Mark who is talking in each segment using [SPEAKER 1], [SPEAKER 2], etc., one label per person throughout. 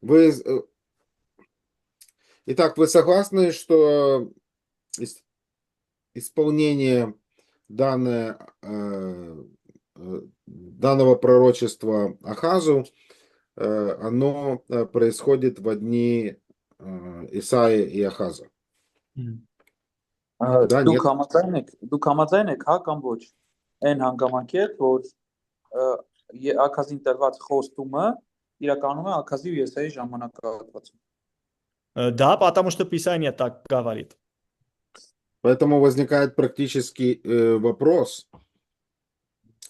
[SPEAKER 1] Вы, итак, вы согласны, что исполнение данного пророчества Ахазу, оно происходит в дни Исаии и Ахаза? Да, нет?
[SPEAKER 2] Դուք համաձայն եք, հա կամ ոչ։ Այն հանգամանքի հետ, որ Աքազին տրված խոստումը իրականում է Աքազի ու Եսայի ժամանակահատվածում։
[SPEAKER 3] Да, потому что Писание так говорит.
[SPEAKER 1] Поэтому возникает практический вопрос,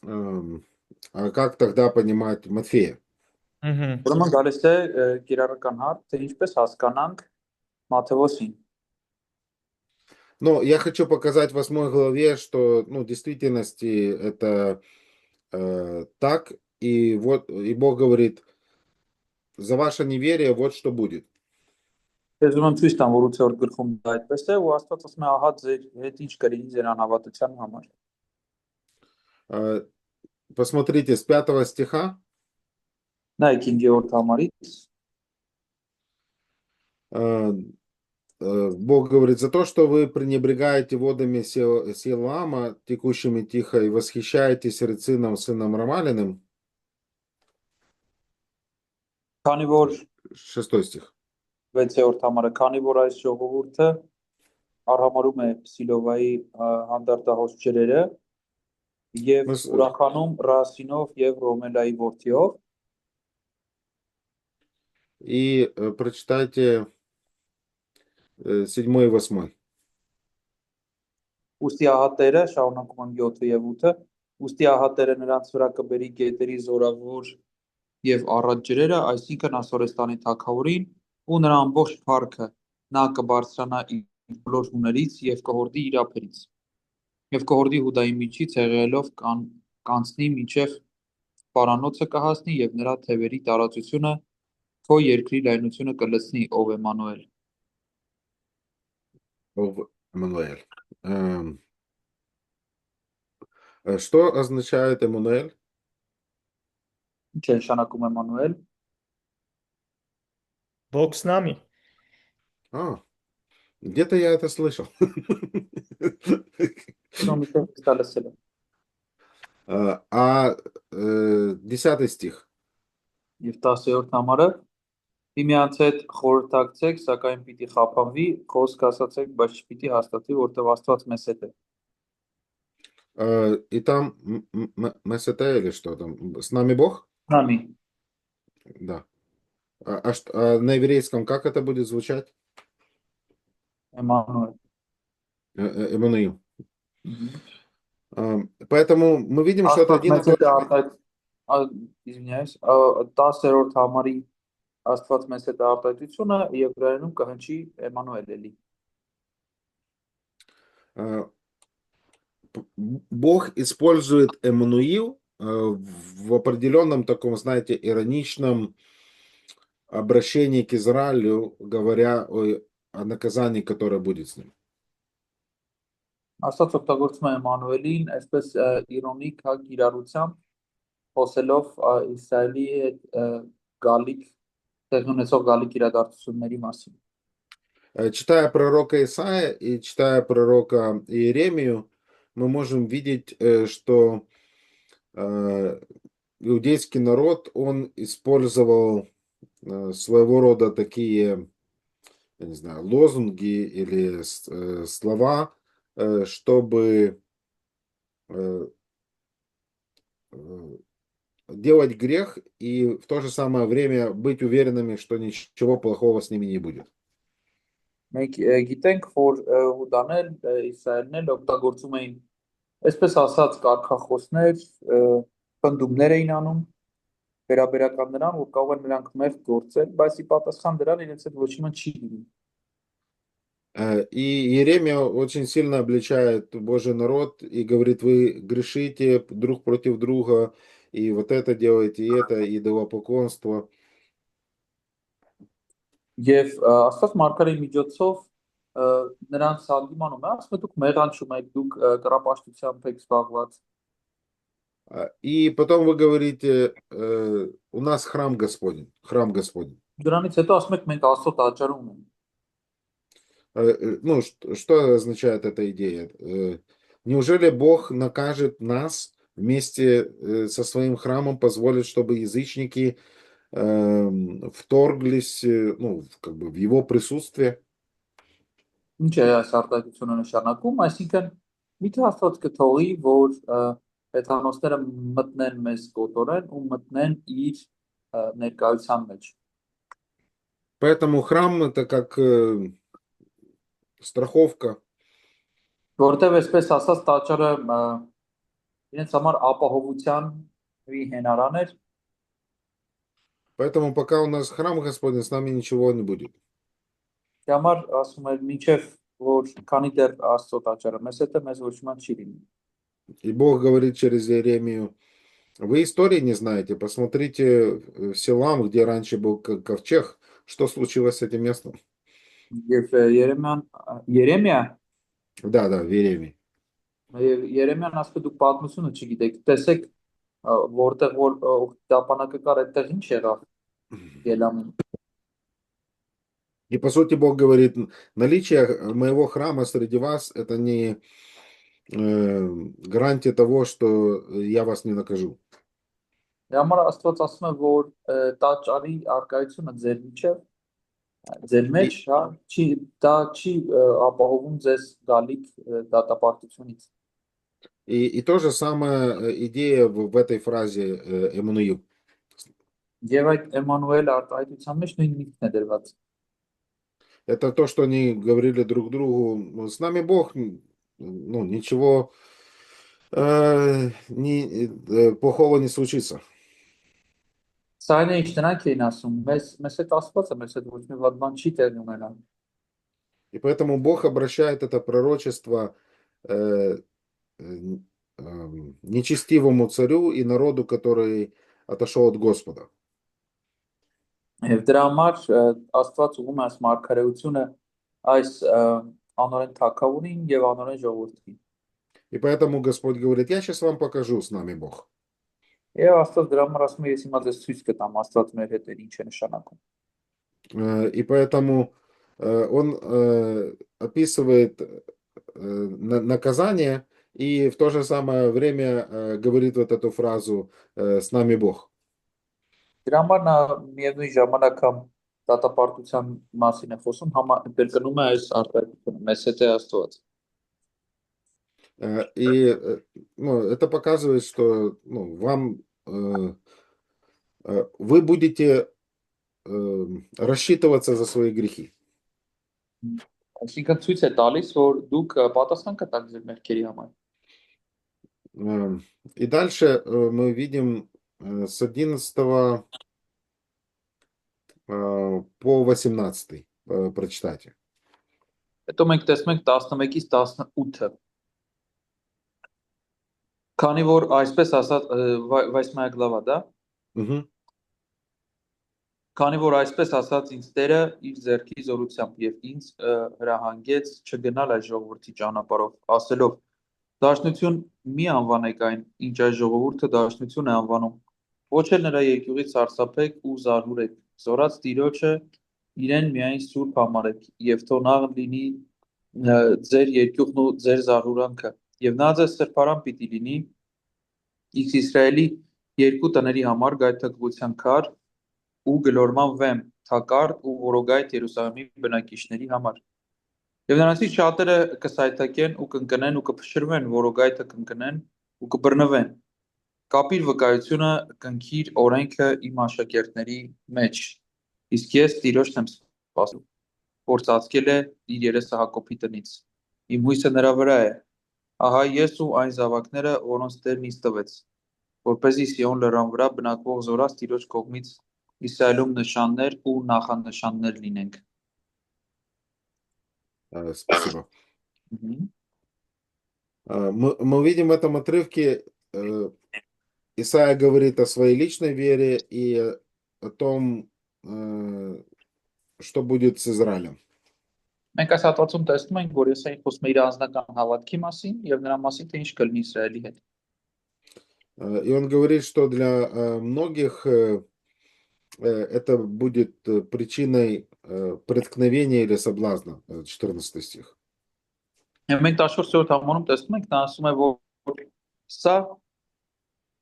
[SPEAKER 1] а как тогда понимать Матфея?
[SPEAKER 2] Ուրեմն գալիս է կիրառական հարց, թե ինչպես հասկանանք Մատթեոսին։
[SPEAKER 1] Но я хочу показать в 8 главе, что в действительности это так, и Бог говорит, за ваше неверие вот что будет.
[SPEAKER 2] Ես ուզում եմ ցույց տամ, որ 8-րդ գլխում դա այդպես է, ու Աստված ասում է, ահա ձեր հետ ինչ կլինի ձեր անհավատության համար։
[SPEAKER 1] Посмотрите, с 5 стиха.
[SPEAKER 2] Նայեք 5-րդ համարից։
[SPEAKER 1] Бог говорит, за то, что вы пренебрегаете водами Силаама, текущими тихо, и восхищаетесь Рецином, сыном Рамалиным. 6 стих.
[SPEAKER 2] 6-րդ համարը, քանի որ այս ժողովուրդը արհամարում է Սիլովայի հանդարտահոս ջրերը եւ ուրախանում Ռասինով եւ Ռոմելայի որդիով։
[SPEAKER 1] И прочитайте 7 и 8.
[SPEAKER 2] Ուստի ահա Տերը, շարունակում եմ 7-ը եւ 8-ը, ուստի ահա Տերը նրանց վրա կբերի գետերի զորավոր եւ առատ ջրերը, այսինքն Ասորեստանի թագավորին ու նրա ամբողջ փառքը, նա կբարձրանա իր բոլոր հուներից եւ կհորդի իր ափերից եւ կհորդի Հուդայի միջից հեղեղելով կանցնի մինչեւ Պարանոցը կհասնի եւ նրա թևերի տարածությունը քո երկրի լայնությունը կլցնի, ով Էմանուել։
[SPEAKER 1] Эммануэль. Что означает Эммануэль?
[SPEAKER 2] Ինչ է նշանակում Էմանուել։
[SPEAKER 3] Бог с нами.
[SPEAKER 1] Где-то я это слышал. А 10 стих.
[SPEAKER 2] Եվ 10-րդ համարը Իմյանց հետ խորհրդակցեք, սակայն պիտի խափանվի, խոսք ասացեք, բայց չպիտի հաստատի, որտեղ Աստված մեզ հետ է։
[SPEAKER 1] И там Месете или что там? С нами Бог?
[SPEAKER 2] С нами.
[SPEAKER 1] Да. А на еврейском как это будет звучать?
[SPEAKER 2] Эммануэль.
[SPEAKER 1] Эммануил. Поэтому мы видим, что это один и тот же.
[SPEAKER 2] Извиняюсь, 10-րդ համարի Աստված մեզ հետ արտահայտությունը եբրայերենում կհնչի Էմանուել էլի։
[SPEAKER 1] Бог использует Эммануил в определенном таком, знаете, ироничном обращении к Израилю, говоря о наказании, которое будет с ним.
[SPEAKER 2] Աստված օգտագործում է Էմանուելին այսպես իրոնիկ կիրառությամբ խոսելով Իսրայելի հետ գալիք
[SPEAKER 1] Читая пророка Исаия и читая пророка Иеремию, мы можем видеть, что иудейский народ, он использовал своего рода такие, я не знаю, лозунги или слова, чтобы делать грех и в то же самое время быть уверенными, что ничего плохого с ними не будет.
[SPEAKER 2] Մենք գիտենք, որ Հուդանել Իսրայելն էլ օգտագործում էին այսպես ասած կարգախոսներ, պնդումներ էին անում վերաբերական նրան, որ կարող են նրանք մեղք գործել, բայց ի պատասխան դրան իրենց հետ ոչ մի չի լինի։
[SPEAKER 1] И Иеремия очень сильно обличает Божий народ и говорит, вы грешите друг против друга, и вот это делаете, и это, идолопоклонство.
[SPEAKER 2] Եվ Աստված մարգարեի միջոցով նրանց հանդիմանում է, ասում է դուք մեղանչում եք, դուք կռապաշտությամբ եք զբաղված։
[SPEAKER 1] И потом вы говорите, у нас храм Господень, храм Господень.
[SPEAKER 2] Դրանից հետո ասում եք մենք Աստծո տաճար ունենք։
[SPEAKER 1] Ну, что означает эта идея? Неужели Бог накажет нас вместе со своим храмом, позволит, чтобы язычники вторглись, ну, как бы в его присутствие?
[SPEAKER 2] Ինչ է այս արտահայտությունը նշանակում, այսինքն միթե Աստված կթողի, որ հեթանոսները մտնեն մեզ կոտորեն ու մտնեն իր ներկայության մեջ։
[SPEAKER 1] Поэтому храм это как страховка.
[SPEAKER 2] Որտեվ այսպես ասած տաճարը իրենց համար ապահովության մի հենարան էր,
[SPEAKER 1] Поэтому пока у нас храм Господень, с нами ничего не будет.
[SPEAKER 2] դրա համար ասում էր մինչև որ քանի դեռ Աստծո տաճարը մեզ հետ է, մեզ ոչ մի չի լինի։
[SPEAKER 1] И Бог говорит через Иеремию: вы истории не знаете, посмотрите в Силам, где раньше был ковчег, что случилось с этим местом.
[SPEAKER 2] Եվ Երեմիա
[SPEAKER 1] Да, в Иеремии.
[SPEAKER 2] Երեմիան ասում է դուք պատմությունը չգիտեք, տեսեք որտեղ որ դապանակը կար այդտեղ ինչ եղավ Ելամին։
[SPEAKER 1] И по сути Бог говорит: наличие моего храма среди вас это не гарантия того, что я вас не накажу.
[SPEAKER 2] Դրա համար Աստված ասում է որ տաճարի արկայությունը ձեր մեջ, հա, չի ապահովում ձեզ գալիք դատապարտությունից։
[SPEAKER 1] И то же самое идея в этой фразе Эммануил.
[SPEAKER 2] Եվ այդ Էմանուել արտահայտության մեջ նույն միտքն է դրված։
[SPEAKER 1] Это то, что они говорили друг другу: с нами Бог, ну, ничего плохого не случится.
[SPEAKER 2] Սա այն է ինչ նրանք էին ասում, մեզ հետ Աստված է, մեզ հետ ոչ մի վատ բան չի տեղի ունենա։
[SPEAKER 1] И поэтому Бог обращает это пророчество нечестивому царю и народу, который отошел от Господа.
[SPEAKER 2] Եվ դրա համար Աստված ուղում է այս մարգարեությունը այս անօրեն թագավորին եւ անօրեն ժողովրդին։
[SPEAKER 1] И поэтому Господь говорит: я сейчас вам покажу, с нами Бог.
[SPEAKER 2] Եվ Աստված դրա համար ասում է ես հիմա ձեզ ցույց կտամ Աստված մեր հետ է ինչ է нշանակում։
[SPEAKER 1] И поэтому он описывает наказание и в то же самое время говорит вот эту фразу: с нами Бог.
[SPEAKER 2] Դրա համար նա միևնույն ժամանակ համ դատապարտության մասին է խոսում, համ կրկնում է այս արտահայտությունը, մեզ հետ է Աստված։
[SPEAKER 1] И ну, это показывает, что ну, вам вы будете рассчитываться за свои грехи.
[SPEAKER 2] Այսինքն ցույց է տալիս, որ дուք պատասխան կտաք ձեր մեղքերի համար։
[SPEAKER 1] И дальше мы видим с 11 по 18 прочитайте.
[SPEAKER 2] Հետո մենք տեսնում ենք 11-ից 18-ը։ Քանի որ այսպես ասած 8-րդ գլավա, դա։
[SPEAKER 1] Угу.
[SPEAKER 2] Քանի որ այսպես ասած ինձ Տերը իր ձեռքի զորությամբ եւ ինձ հրահանգեց չգնալ այս ժողովրդի ճանապարհով, ասելով. Դաշնություն մի անվանեք այն, ինչ այս ժողովուրդը դաշնություն է անվանում, ոչ էլ նրա երկյուղից սարսափեք ու զարհուրեք, զորած Տիրոջը իրեն միայն սուրբ համարեք, եւ թող լինի ձեր երկյուղն ու ձեր զարհուրանքը, եւ նա ձեզ սրբարան պիտի լինի, իսկ Իսրայելի երկու տների համար գայթակղության քար ու գլորման վեմ, թակարդ ու որոգայթ Երուսաղեմի բնակիչների համար։ Եվ նրանցից շատերը կսայթակեն ու կընկնեն ու կփշրվեն, որոգայթը կընկնեն ու կբռնվեն։ Կապիր վկայությունը, կնքիր օրենքը իմ աշակերտների մեջ։ Իսկ ես Տիրոջն եմ սպասում, որ ծածկել է իր երեսը Հակոբի տնից։ Իմ հույսը նրա վրա է։ Ահա ես ու այն զավակները, որոնց Տերն ինձ տվեց, որպեսզի Սիոն լեռան վրա բնակվող զորած Տիրոջ կողմից Իսրայելում նշաններ ու նախանշաններ լինենք։
[SPEAKER 1] Спасибо. Мы видим в этом отрывке, Исаия говорит о своей личной вере и о том, что будет с Израилем.
[SPEAKER 2] Մենք այս հատվածում տեսնում ենք, որ Եսայի խոսում է իր անձնական հավատքի մասին եւ նրա մասին, թե ինչ կլինի Իսրայելի հետ։
[SPEAKER 1] И он говорит, что для многих это будет причиной преткновения или соблазна, 14 стих.
[SPEAKER 2] Եվ մենք 14-րդ համարում տեսնում ենք, նա ասում է, որ սա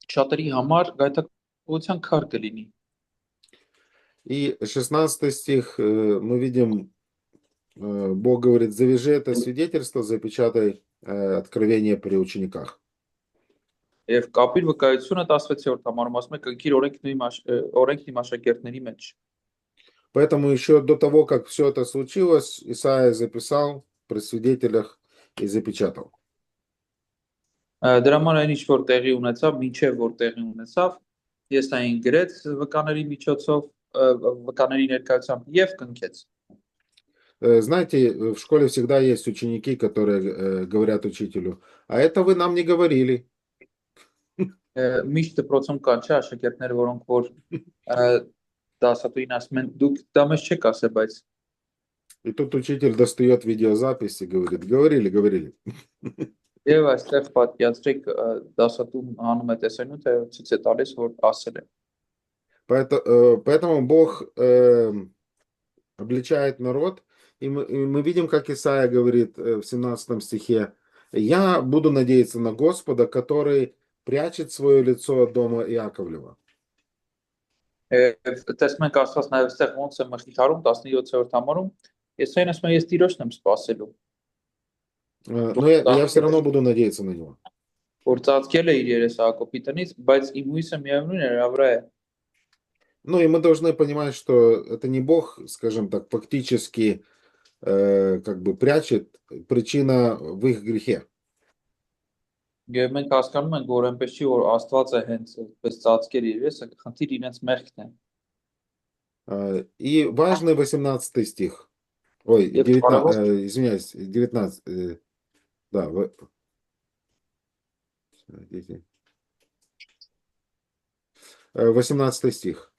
[SPEAKER 2] շատերի համար գայթակղության քար կլինի։
[SPEAKER 1] И 16 стих мы видим, Бог говорит, завяжи это свидетельство, запечатай откровение при учениках.
[SPEAKER 2] Եվ կապիր վկայությունը 16-րդ համարում ասում է կնքիր օրենքն իմ աշակերտների մեջ։
[SPEAKER 1] Поэтому еще до того, как все это случилось, Исаия записал при свидетелях и запечатал.
[SPEAKER 2] Դրա համար այն ինչ որ տեղի ունեցավ, մինչև որ տեղի ունեցավ, ես այն գրեց վկաների միջոցով, վկաների ներկայությամբ եւ կնքեց։
[SPEAKER 1] Знаете, в школе всегда есть ученики, которые говорят учителю, а это вы нам не говорили.
[SPEAKER 2] Միշտ դպրոցում կան չէ աշակերտներ, որոնք որ դասատուին ասում են դուք դա մեզ չեք ասել, բայց
[SPEAKER 1] И тут учитель достает видеозапись и говорит, говорили, говорили.
[SPEAKER 2] եւ այստեղ պատկերացրեք դասատուն անում է տեսանյութը ցույց է տալիս որ ասել է։
[SPEAKER 1] Поэтому Бог обличает народ, и мы видим, как Исаия говорит в 17 стихе, я буду надеяться на Господа, который прячет свое лицо от дома Иаковлева.
[SPEAKER 2] Տեսնում ենք ասած նաեւ այստեղ ոնց է մխիթարում 17-րդ համարում, ես այն ասում եմ ես Տիրոջն եմ սպասելու,
[SPEAKER 1] Но я все равно буду надеяться на него.
[SPEAKER 2] որ ծածկել է իր երես Հակոբի տնից, բայց իմ հույսը միևնույն է նրա վրա է։
[SPEAKER 1] Ну и мы должны понимать, что это не Бог, скажем так, фактически как бы прячет, причина в их грехе.
[SPEAKER 2] Եվ մենք հասկանում ենք, որ այնպես չի, որ Աստված է հենց այդպես ծածկել իր երեսը, խնդիր իրենց մեղքն է։
[SPEAKER 1] И важный 18 стих. Ой, 19, извиняюсь, 19. Да, 18 стих.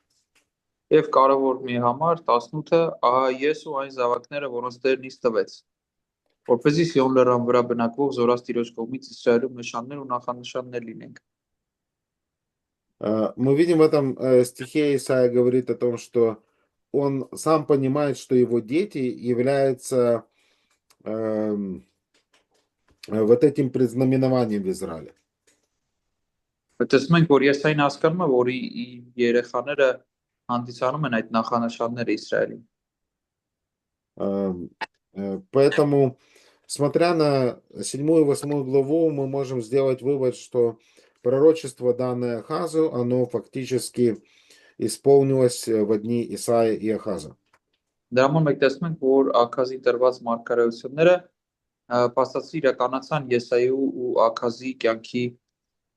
[SPEAKER 2] Եվ կարևոր մի համար 18-ը, ահա ես ու այն զավակները, որոնց Տերն ինձ տվեց, որպեսզի Սիոն լեռան վրա բնակվող զորած Տիրոջ կողմից Իսրայելում նշաններ ու նախանշաններ լինենք։
[SPEAKER 1] Мы видим в этом стихе Исаия говорит о том, что он сам понимает, что его дети являются вот этим предзнаменованием в Израиле.
[SPEAKER 2] Տեսնում ենք, որ ես այն հասկանում եմ, որ երեխաները հանդիսանում են այդ նախանշանները Իսրայելին։
[SPEAKER 1] Поэтому, смотря на 7 и 8 главу, мы можем сделать вывод, что пророчество, данное Ахазу, оно фактически исполнилось в дни Исаия и Ахаза.
[SPEAKER 2] Դրա համար մենք տեսնում ենք, որ Աքազի տրված մարգարեությունները փաստացի իրականացան Եսայու ու Աքազի կյանքի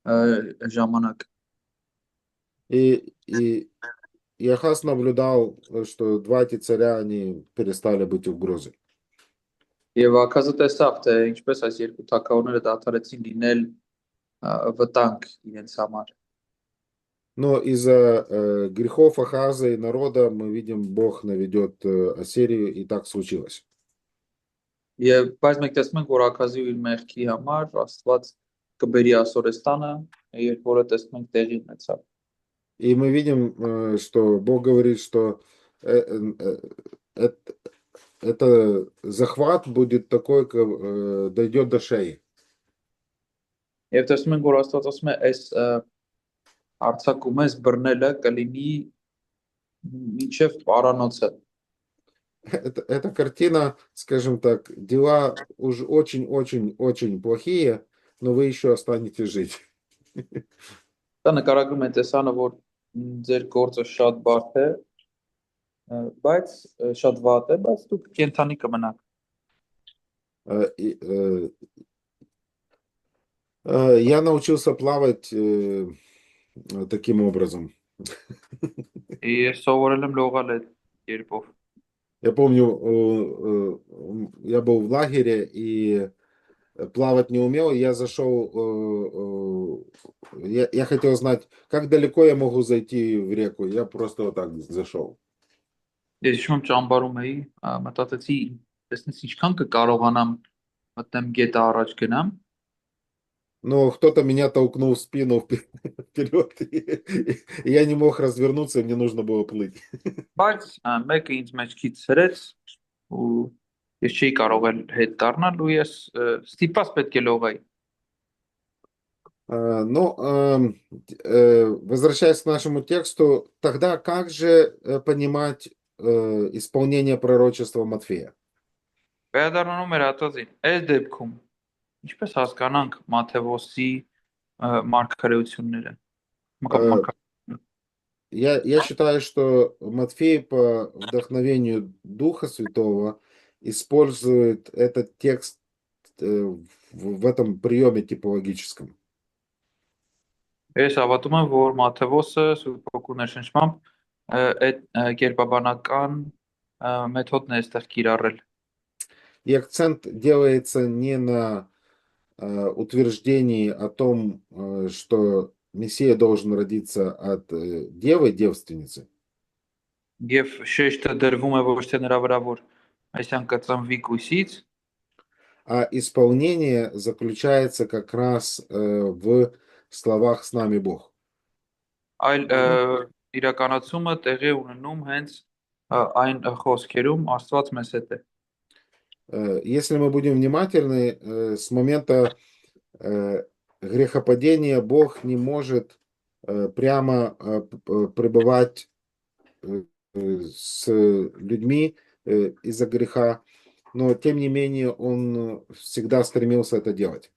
[SPEAKER 2] ժամանակ։
[SPEAKER 1] И Ахаз наблюдал, что два эти царя, они перестали быть угрозой.
[SPEAKER 2] Եվ Աքազը տեսավ, թե ինչպես այս երկու թագավորները դադարեցին լինել վտանգ իրենց համար։
[SPEAKER 1] Но из-за грехов Ахаза и народа мы видим, Бог наведет Ассирию, и так случилось.
[SPEAKER 2] Եվ բայց մենք տեսնում ենք, որ Աքազի ու իր մեղքի համար Աստված կբերի Ասորեստանը, երբ որը տեսնում ենք տեղի ունեցավ։
[SPEAKER 1] И мы видим, что Бог говорит, что это захват будет такой, дойдет до шеи.
[SPEAKER 2] Եվ տեսնում ենք, որ Աստված ասում է, այս արձակում ես բռնելը կլինի մինչև պարանոցը։
[SPEAKER 1] Эта картина, скажем так, дела уж очень-очень-очень плохие, но вы еще останетесь жить.
[SPEAKER 2] Դա նկարագրում է տեսանը, որ ձեր գործը շատ բարդ է, բայց շատ վատ է, բայց դուք կենթանի կմնաք։
[SPEAKER 1] Я научился плавать таким образом.
[SPEAKER 2] Ես սովորել եմ լողալ այդ կերպով։
[SPEAKER 1] Я помню, я был в лагере и плавать не умел. Я зашел, я хотел знать, как далеко я могу зайти в реку. Я просто вот так зашел.
[SPEAKER 2] Ես հիշում եմ ճամբարում էի, մտածեցի, տեսնես ինչքան կկարողանամ մտնեմ գետը առաջ գնամ։
[SPEAKER 1] Но кто-то меня толкнул в спину вперед, и я не мог развернуться, и мне нужно было плыть.
[SPEAKER 2] Բայց մեկը ինձ մեջքից սրեց ու ես չէի կարող էլ հետ դառնալ ու ես ստիպված պետք է լողայի։
[SPEAKER 1] Но, возвращаясь к нашему тексту, тогда как же понимать исполнение пророчества Матфея?
[SPEAKER 2] Վերադառնալու մեր հատվածին, այս դեպքում ինչպես հասկանանք Մատթեոսի մարգարեությունները։
[SPEAKER 1] Э,
[SPEAKER 2] Մարգարե-
[SPEAKER 1] Я считаю, что Матфей по вдохновению Духа Святого использует этот текст в этом приеме типологическом.
[SPEAKER 2] Ես հավատում եմ, որ Մատթեոսը Սուրբ Օգու ներշնչմամբ այդ կերպաբանական մեթոդն է այստեղ կիրառել։
[SPEAKER 1] И акцент делается не на утверждении о том, что Мессия должен родиться от девы, девственницы,
[SPEAKER 2] Եվ շեշտը դրվում է ոչ թե նրա վրա, որ այսյան կծնվի կույսից,
[SPEAKER 1] а исполнение заключается как раз в словах «С нами Бог».
[SPEAKER 2] այլ իրականացումը տեղի է ունենում հենց այն խոսքերում Աստված մեզ հետ է։
[SPEAKER 1] Если мы будем внимательны, с момента грехопадения Бог не может прямо пребывать с людьми из-за греха, но тем не менее он всегда стремился это делать.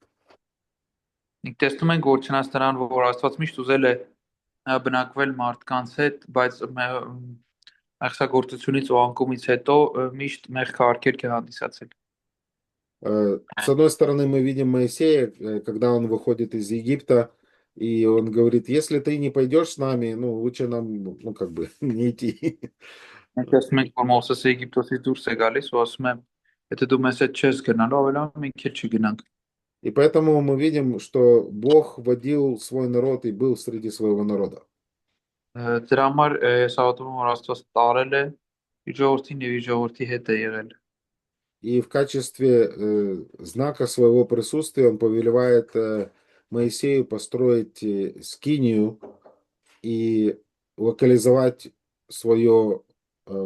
[SPEAKER 2] Մենք տեսնում ենք, որ չնայած նրան, որ Աստված միշտ ուզել է բնակվել մարդկանց հետ, բայց մեղսագործությունից ու անկումից հետո միշտ մեղքահարկեր է հանդիսացել։
[SPEAKER 1] С одной стороны, мы видим Моисея, когда он выходит из Египта, и он говорит, если ты не пойдешь с нами, ну, лучше нам, ну, как бы, не идти.
[SPEAKER 2] Մենք տեսնում ենք, որ Մովսեսը Եգիպտոսից դուրս է գալիս ու ասում է, եթե դու մեզ հետ չես գնալու, ավելի լավ մենք էլ չգնանք։
[SPEAKER 1] И поэтому мы видим, что Бог водил свой народ и был среди своего народа.
[SPEAKER 2] Դրա համար ես հավատում եմ, որ Աստված տարել է իր ժողովրդին եւ իր ժողովրդի հետ է եղել։
[SPEAKER 1] И в качестве знака своего присутствия он повелевает Моисею построить скинию и локализовать свое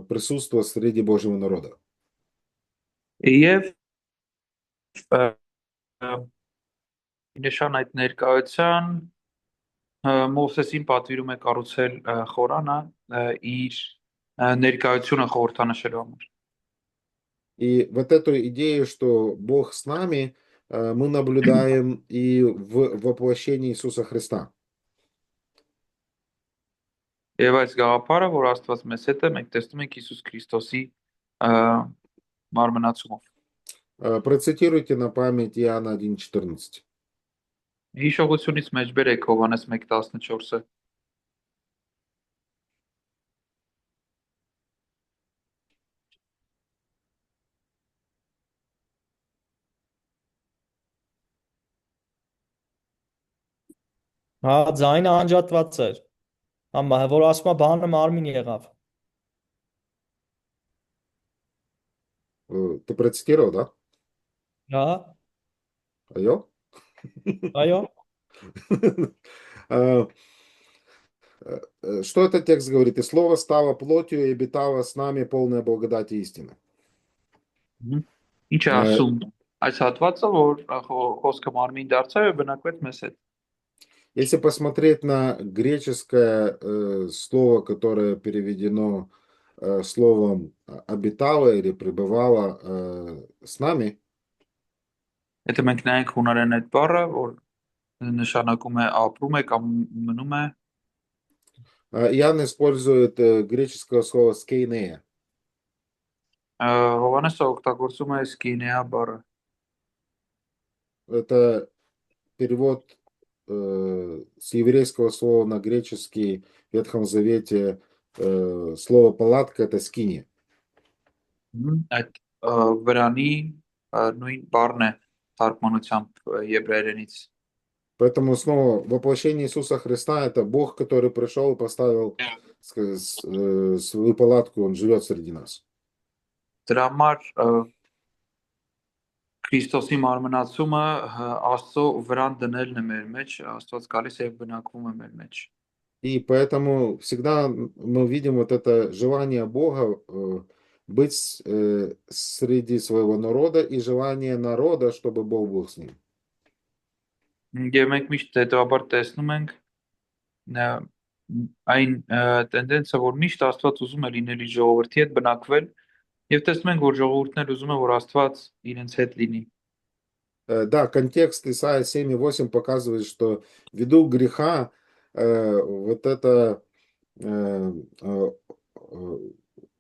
[SPEAKER 1] присутствие среди Божьего народа.
[SPEAKER 2] Եվ նշան այդ ներկայության Մովսեսին պատվիրում է կառուցել խորանը իր ներկայությունը խորհրդանշելու համար։
[SPEAKER 1] И вот эту идею, что Бог с нами, мы наблюдаем и в воплощении Иисуса Христа.
[SPEAKER 2] Եվ այս գաղափարը, որ Աստված մեզ հետ է, մենք տեսնում ենք Հիսուս Քրիստոսի մարմնացումով։
[SPEAKER 1] Процитируйте на память Иоанна 1:14.
[SPEAKER 2] Հիշողությունից մեջ բերեք Հովհաննես 1:14-ը։
[SPEAKER 3] Հա, ձայնը անջատված էր։ Ամա որ ասում է բանը մարմին եղավ։
[SPEAKER 1] Ты процитировал, да?
[SPEAKER 3] Հա,
[SPEAKER 1] Айо?
[SPEAKER 3] այո։
[SPEAKER 1] А, Что этот текст говорит? «И слово стало плотью и обитало с нами, полное благодати и истины».
[SPEAKER 2] Ինչ է ասում այս հատվածը, որ խոսքը մարմին դարձավ եւ բնակվեց մեզ հետ։
[SPEAKER 1] Если посмотреть на греческое слово, которое переведено словом «обитало» или «пребывало с нами»,
[SPEAKER 2] Եթե մենք նայենք հունարեն այդ բառը, որ նշանակում է ապրում է կամ մնում է,
[SPEAKER 1] Иоанн использует греческое слово «скейнея».
[SPEAKER 2] Հովհաննեսը օգտագործում է սկինեա բառը։
[SPEAKER 1] Это перевод с еврейского слова на греческий в Ветхом Завете слово «палатка» — это «скиния».
[SPEAKER 2] Այդ վրանի նույն բառն է թարգմանությամբ եբրայերենից։
[SPEAKER 1] Поэтому снова воплощение Иисуса Христа — это Бог, который пришел и поставил свою палатку, Он живет среди нас.
[SPEAKER 2] Դրա համար Քրիստոսի մարմնացումը Աստծո վրան դնելն է մեր մեջ, Աստված գալիս է եւ բնակվում է մեր մեջ։
[SPEAKER 1] И поэтому всегда мы видим вот это желание Бога быть среди своего народа и желание народа, чтобы Бог был с ним.
[SPEAKER 2] Եվ մենք միշտ հետևաբար տեսնում ենք այն տենդենսը, որ միշտ Աստված ուզում է լինել իր ժողովրդի հետ բնակվել, եւ տեսնում ենք, որ ժողովուրդն էլ ուզում է, որ Աստված իրենց հետ լինի։
[SPEAKER 1] Да, контекст Исайя 7:8 показывает, что ввиду греха вот это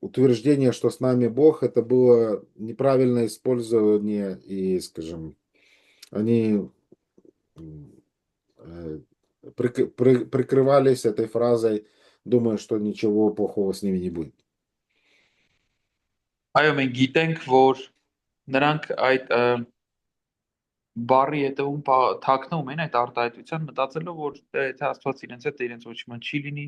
[SPEAKER 1] утверждение, что с нами Бог, это было неправильное использование, и, скажем, они прикрывались этой фразой, думая, что ничего плохого с ними не будет.
[SPEAKER 2] Այո, մենք գիտենք, որ նրանք այդ բարի հետևում թաքնվում են այդ արտահայտության, մտածելով, որ եթե Աստված իրենց հետ է, իրենց ոչ մի չի լինի։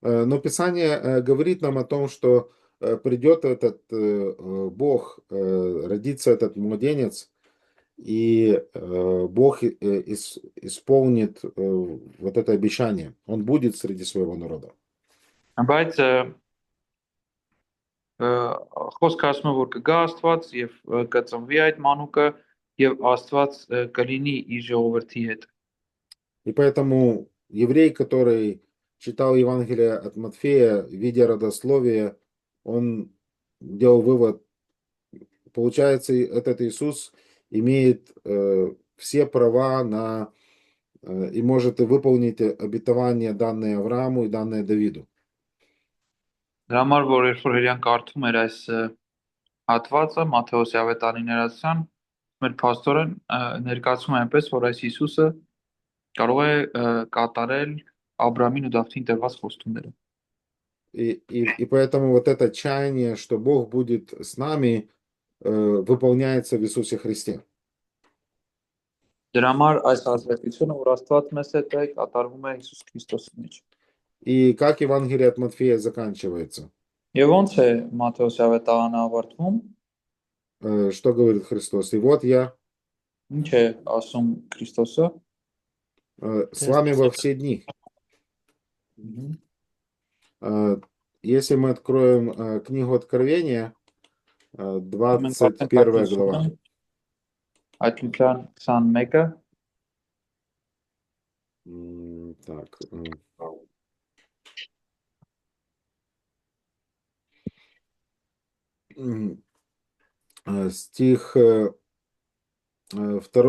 [SPEAKER 1] Но Писание говорит нам о том, что придет этот Бог, родится этот младенец, и Бог исполнит вот это обещание. Он будет среди своего народа.
[SPEAKER 2] Բայց խոսքը ասում է, որ կգա Աստված եւ կծնվի այդ մանուկը եւ Աստված կլինի իր ժողովրդի հետ։
[SPEAKER 1] И поэтому еврей, который читал Евангелие от Матфея, видя родословие, он делал вывод, получается, этот Иисус имеет все права на и может выполнить обетование, данное Аврааму и данное Давиду.
[SPEAKER 2] Դրա համար որ երբ որ հрьян կարդում էր այս հատվածը Մատթեոս ավետարանի ներածության, մեր փաստորեն ներկայացում է այնպես, որ այս Հիսուսը կարող է կատարել Աբրահամին ու Դավթին տրված խոստումները։
[SPEAKER 1] И поэтому вот это чаяние, что Бог будет с нами, выполняется в Иисусе Христе.
[SPEAKER 2] Դրա համար այս ազգությունը, որ Աստված մեզ հետ է, կատարվում է Հիսուս Քրիստոսի մեջ։
[SPEAKER 1] И как Евангелие от Матфея заканчивается?
[SPEAKER 2] Եվ ոնց է Մատթեոս ավետարանը ավարտվում։
[SPEAKER 1] Что говорит Христос? И вот я
[SPEAKER 2] Ինչ է ասում Քրիստոսը։
[SPEAKER 1] с вами во все дни. Если мы откроем книгу Откровения, 21 глава.
[SPEAKER 2] Այդլության 21-ը
[SPEAKER 1] Так. Стих 2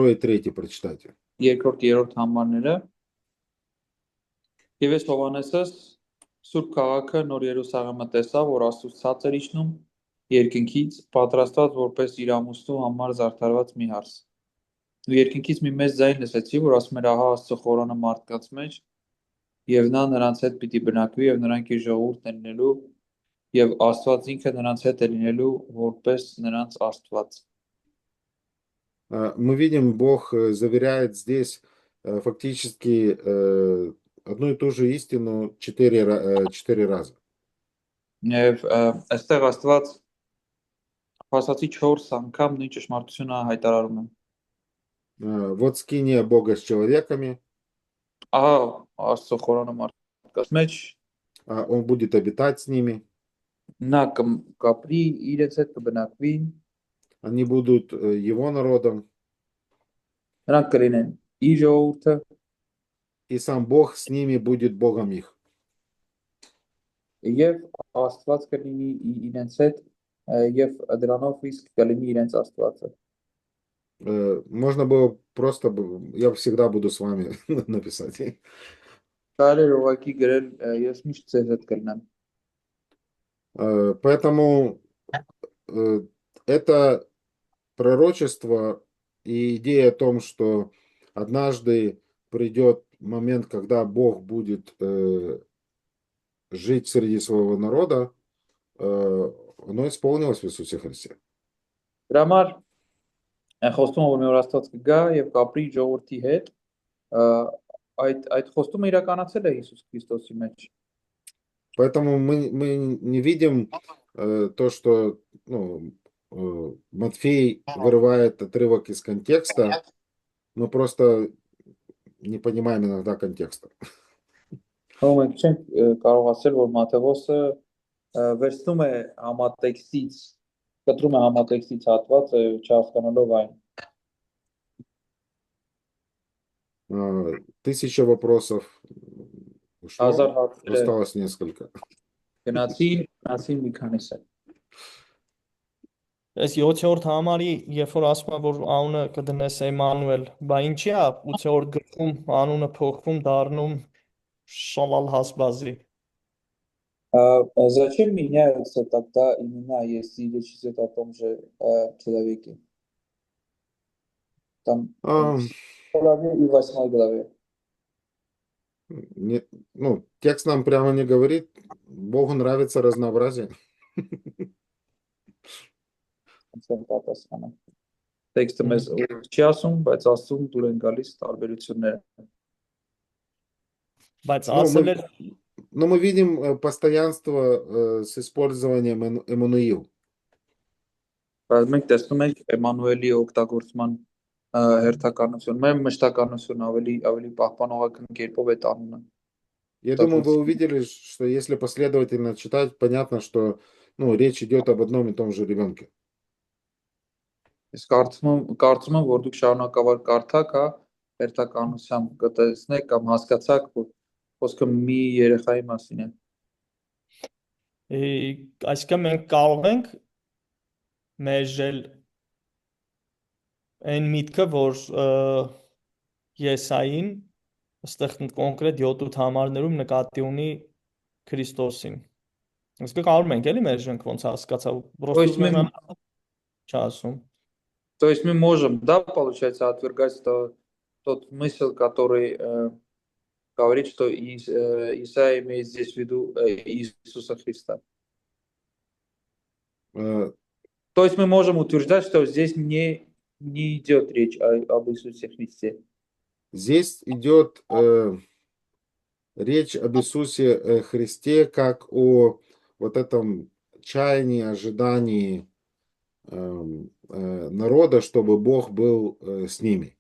[SPEAKER 1] и 3 прочитайте.
[SPEAKER 2] երկրորդ երրորդ համարները Եվ ես Հովհաննեսս Սուրբ քաղաքը նոր Երուսաղեմը տեսա, որ Աստծուց ցած էր իջնում երկնքից, պատրաստված որպես իր ամուսնու համար զարդարված մի հարս։ Ու երկնքից մի մեծ ձայն լսեցի, որ ասում էր ահա Աստծո խորանը մարդկանց մեջ, եւ նա նրանց հետ պիտի բնակվի եւ նրանք իր ժողովուրդն են լինելու եւ Աստված ինքը նրանց հետ է լինելու որպես նրանց Աստված։
[SPEAKER 1] Мы видим, Бог заверяет здесь фактически одну и ту же истину 4 раза.
[SPEAKER 2] Եվ այստեղ Աստված փաստացի 4 անգամ նույն ճշմարտությունը հայտարարում է։
[SPEAKER 1] Вот скиния Бога с человеками,
[SPEAKER 2] Ահա Աստծո խորանը մարդկանց մեջ,
[SPEAKER 1] Он будет обитать с ними,
[SPEAKER 2] նա կապրի իրենց հետ կբնակվի,
[SPEAKER 1] они будут Его народом,
[SPEAKER 2] նրանք կլինեն իր ժողովուրդը,
[SPEAKER 1] и сам Бог с ними будет Богом их.
[SPEAKER 2] եւ Աստված կլինի իրենց հետ եւ դրանով իսկ կլինի իրենց Աստվածը։
[SPEAKER 1] Можно было просто, я всегда буду с вами написать.
[SPEAKER 2] Կարելի է ուղղակի գրել ես միշտ ձեզ հետ կլինեմ։
[SPEAKER 1] Поэтому это пророчество и идея о том, что однажды придет момент, когда Бог будет жить среди своего народа, оно исполнилось в Иисусе Христе.
[SPEAKER 2] Դրա համար խոստումը որ մեր Աստված կգա եւ կապրի ժողովրդի հետ, այդ խոստումը իրականացել է Հիսուս Քրիստոսի մեջ։
[SPEAKER 1] Поэтому мы не видим то, что Матфей вырывает отрывок из контекста, мы просто не понимаем иногда контекста.
[SPEAKER 2] Մենք չենք կարող ասել, որ Մատթեոսը վերցնում է համատեքստից, կտրում է համատեքստից հատվածը չհասկանալով այն։
[SPEAKER 1] 1000 вопросов ушло,
[SPEAKER 2] 1000 հարցերը
[SPEAKER 1] осталось несколько.
[SPEAKER 2] գնացին մի քանիսը։
[SPEAKER 3] Այս 7-րդ համարի, երբ որ ասում է, որ անունը կդնես Էմանուել, բա ինչի է 8-րդ գրքում անունը փոխվում դառնում Շալալ Հասբազի։
[SPEAKER 2] Зачем меняются тогда имена, если речь идет о том же человеке? Там
[SPEAKER 1] А,
[SPEAKER 2] в главе и в 8 главе.
[SPEAKER 1] ну, текст нам прямо не говорит, Богу нравится разнообразие.
[SPEAKER 2] Տեքստը մեզ չի ասում, բայց ասում դուր են գալիս տարբերությունները։
[SPEAKER 3] Բայց
[SPEAKER 1] Ну,
[SPEAKER 3] ասել էր
[SPEAKER 1] но мы видим постоянство с использованием Эммануил.
[SPEAKER 2] Բայց մենք տեսնում ենք Էմանուելի օգտագործման հերթականություն, մեմ մշտականություն ավելի պահպանողական կերպով այդ անունը։
[SPEAKER 1] Я думаю, вы увидели, что если последовательно читать, понятно, что речь идет об одном и том же ребенке.
[SPEAKER 2] Ես կարծում եմ, որ դուք շարունակաբար կարդաք, հա, հերթականությամբ կտեսնեք կամ հասկացաք, որ խոսքը մի երեխայի մասին է։
[SPEAKER 3] այսինքն մենք կարող ենք մերժել այն միտքը, որ Եսային այստեղ կոնկրետ 7-8 համարներում նկատի ունի Քրիստոսին։ Իսկ կարող ենք էլի մերժենք ոնց հասկացա,
[SPEAKER 2] есть
[SPEAKER 3] պրոստը
[SPEAKER 2] мы-
[SPEAKER 3] չասում։
[SPEAKER 2] То есть мы можем, да, получается, отвергать тот мысль, который говорит, что Исаия имеет здесь в виду Иисуса Христа.
[SPEAKER 1] Э,
[SPEAKER 2] То есть мы можем утверждать, что здесь не идет речь об Иисусе Христе.
[SPEAKER 1] Здесь идет речь об Иисусе Христе как о вот этом чаянии, ожидании народа, чтобы Бог был с ними.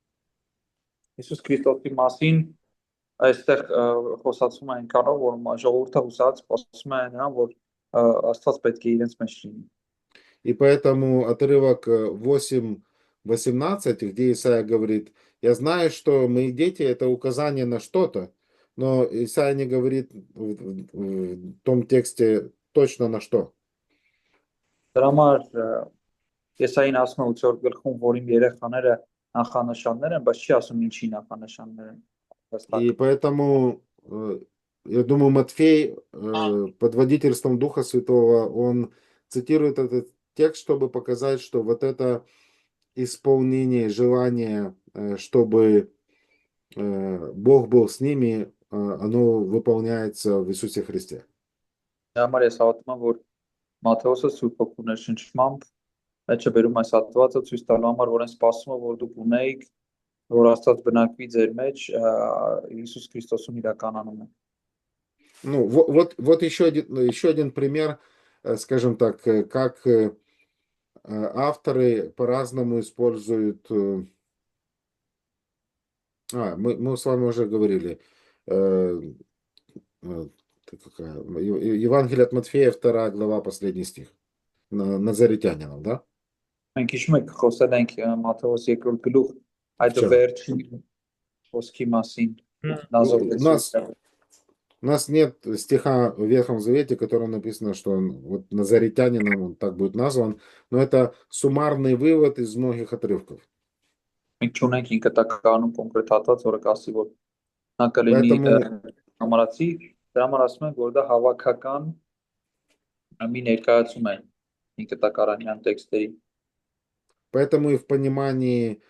[SPEAKER 2] Иисус Քրիստոսի մասին այստեղ խոսացում է այնքանով, որ ժողովուրդը հուսած խոսում է նրան, որ Աստված պետք է իրենց մեջ լինի։
[SPEAKER 1] И поэтому отрывок 8:18, где Исаия говорит, я знаю, что мои дети это указание на что-то, но Исаия не говорит в том тексте точно на что.
[SPEAKER 2] Դրա համար Եսային ասում է 8-րդ գլխում, որ իմ երեխաները նախանշաններ են, բայց չի ասում ինչի նախանշաններ են։
[SPEAKER 1] И поэтому, я думаю, Матфей под водительством Духа Святого, он цитирует этот текст, чтобы показать, что вот это исполнение, желание, чтобы Бог был с ними, оно выполняется в Иисусе Христе.
[SPEAKER 2] Դրա համար ես հավատում եմ, որ Մատթեոսը Սուրբ Հոգու ներշնչմամբ այդ չբերում այս հատվածը ցույց տալու համար, որ այն սպասում է, որ դուք ունեիք, որ Աստված բնակվի ձեր մեջ Иисус Քրիստոսում իրականանում է։
[SPEAKER 1] Ну, вот еще один пример, скажем так, как авторы по-разному используют. Мы с вами уже говорили. Евангелие от Матфея, 2 глава, последний стих. Назаретянинов, да?
[SPEAKER 2] Մենք հիշում ենք խոսել ենք Մատթեոս 2-րդ գլուխ այդ
[SPEAKER 1] Վճարը։
[SPEAKER 2] վերջին խոսքի մասին Նազարեթի։
[SPEAKER 1] У нас нет стиха в Ветхом Завете, котором написано, что он вот назаретянином он так будет назван, но это суммарный вывод из многих отрывков.
[SPEAKER 2] Մենք չունենք ինքնատականում կոնկրետ հատված, որը կասի, որ նա կլինի համարացի, դրա համար ասում ենք, որ դա հավաքական մի ներկայացում է ինքնատակարանյան տեքստերի։
[SPEAKER 1] Поэтому и в понимании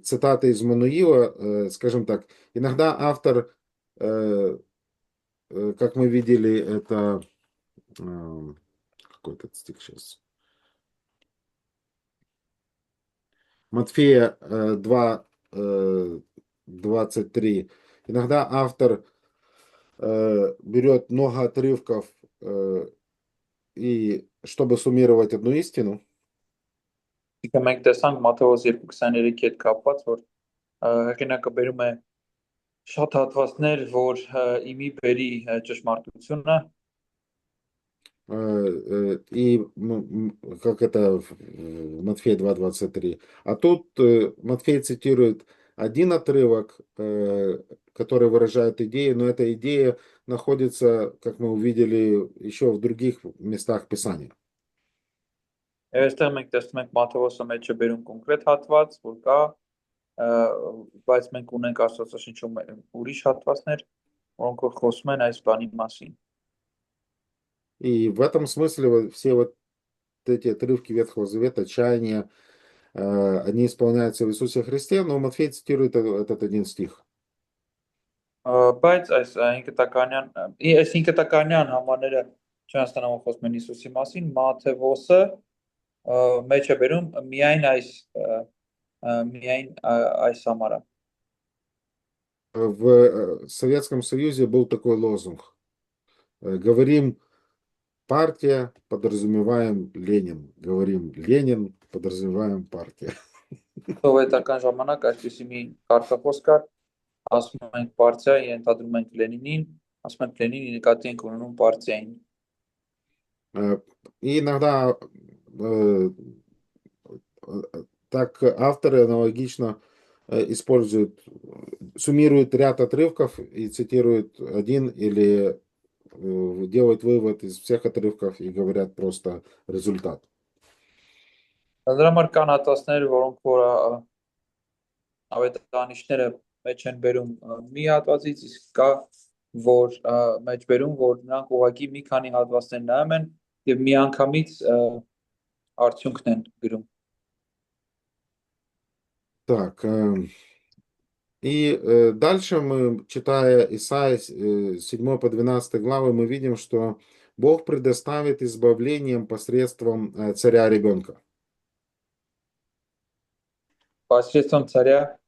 [SPEAKER 1] цитаты из Мануила, скажем так, иногда автор, как мы видели, это какой-то стих сейчас. Матфея 2:23. Иногда автор берет много отрывков И чтобы суммировать одну истину,
[SPEAKER 2] Իսկ մենք տեսանք Մատթեոս 2:23-ի հետ կապված, որ հեղինակը բերում է շատ հատվածներ, որ իմի բերի ճշմարտությունը,
[SPEAKER 1] и как это в Матфея 2:23. А тут Матфей цитирует один отрывок, который выражает идею, но эта идея находится, как мы увидели, еще в других местах Писания.
[SPEAKER 2] եւ այստեղ մենք տեսնում ենք Մատթեոսը մեջ է բերում կոնկրետ հատված, որ կա, բայց մենք ունենք Աստվածաշնչում ուրիշ հատվածներ, որոնք որ խոսում են այս բանի մասին։
[SPEAKER 1] И в этом смысле вот все вот эти отрывки Ветхого Завета, чаяния, они исполняются в Иисусе Христе, но Матфей цитирует этот один стих.
[SPEAKER 2] Բայց այս ինքնտականյան համարները չհաստանալու խոսում են Հիսուսի մասին, Մատթեոսը մեջ է բերում միայն այս համարը։
[SPEAKER 1] В Советском Союзе был такой лозунг. Говорим партия, подразумеваем Ленин. Говорим Ленин, подразумеваем партия.
[SPEAKER 2] Սովետական ժամանակ այսպեսի մի կարգախոս կար, ասում ենք պարտիա, ենթադրում ենք Լենինին, ասում ենք Լենինի նկատի ենք ունենում պարտիային։
[SPEAKER 1] И иногда так авторы аналогично используют, суммируют ряд отрывков и цитируют один или делают вывод из всех отрывков и говорят просто результат.
[SPEAKER 2] Դրա համար կան հատվածներ, որոնք որ ավետարանիչները մեջ են բերում մի հատվածից, իսկ կա որ մեջ բերում, որ նրանք ուղղակի մի քանի հատվածներ նայում են եւ միանգամից արդյունքն են գրում։
[SPEAKER 1] Так, и дальше мы, читая Исаия 7 по 12 главы, мы видим, что Бог предоставит избавлением посредством царя-ребенка.
[SPEAKER 2] Посредством царя,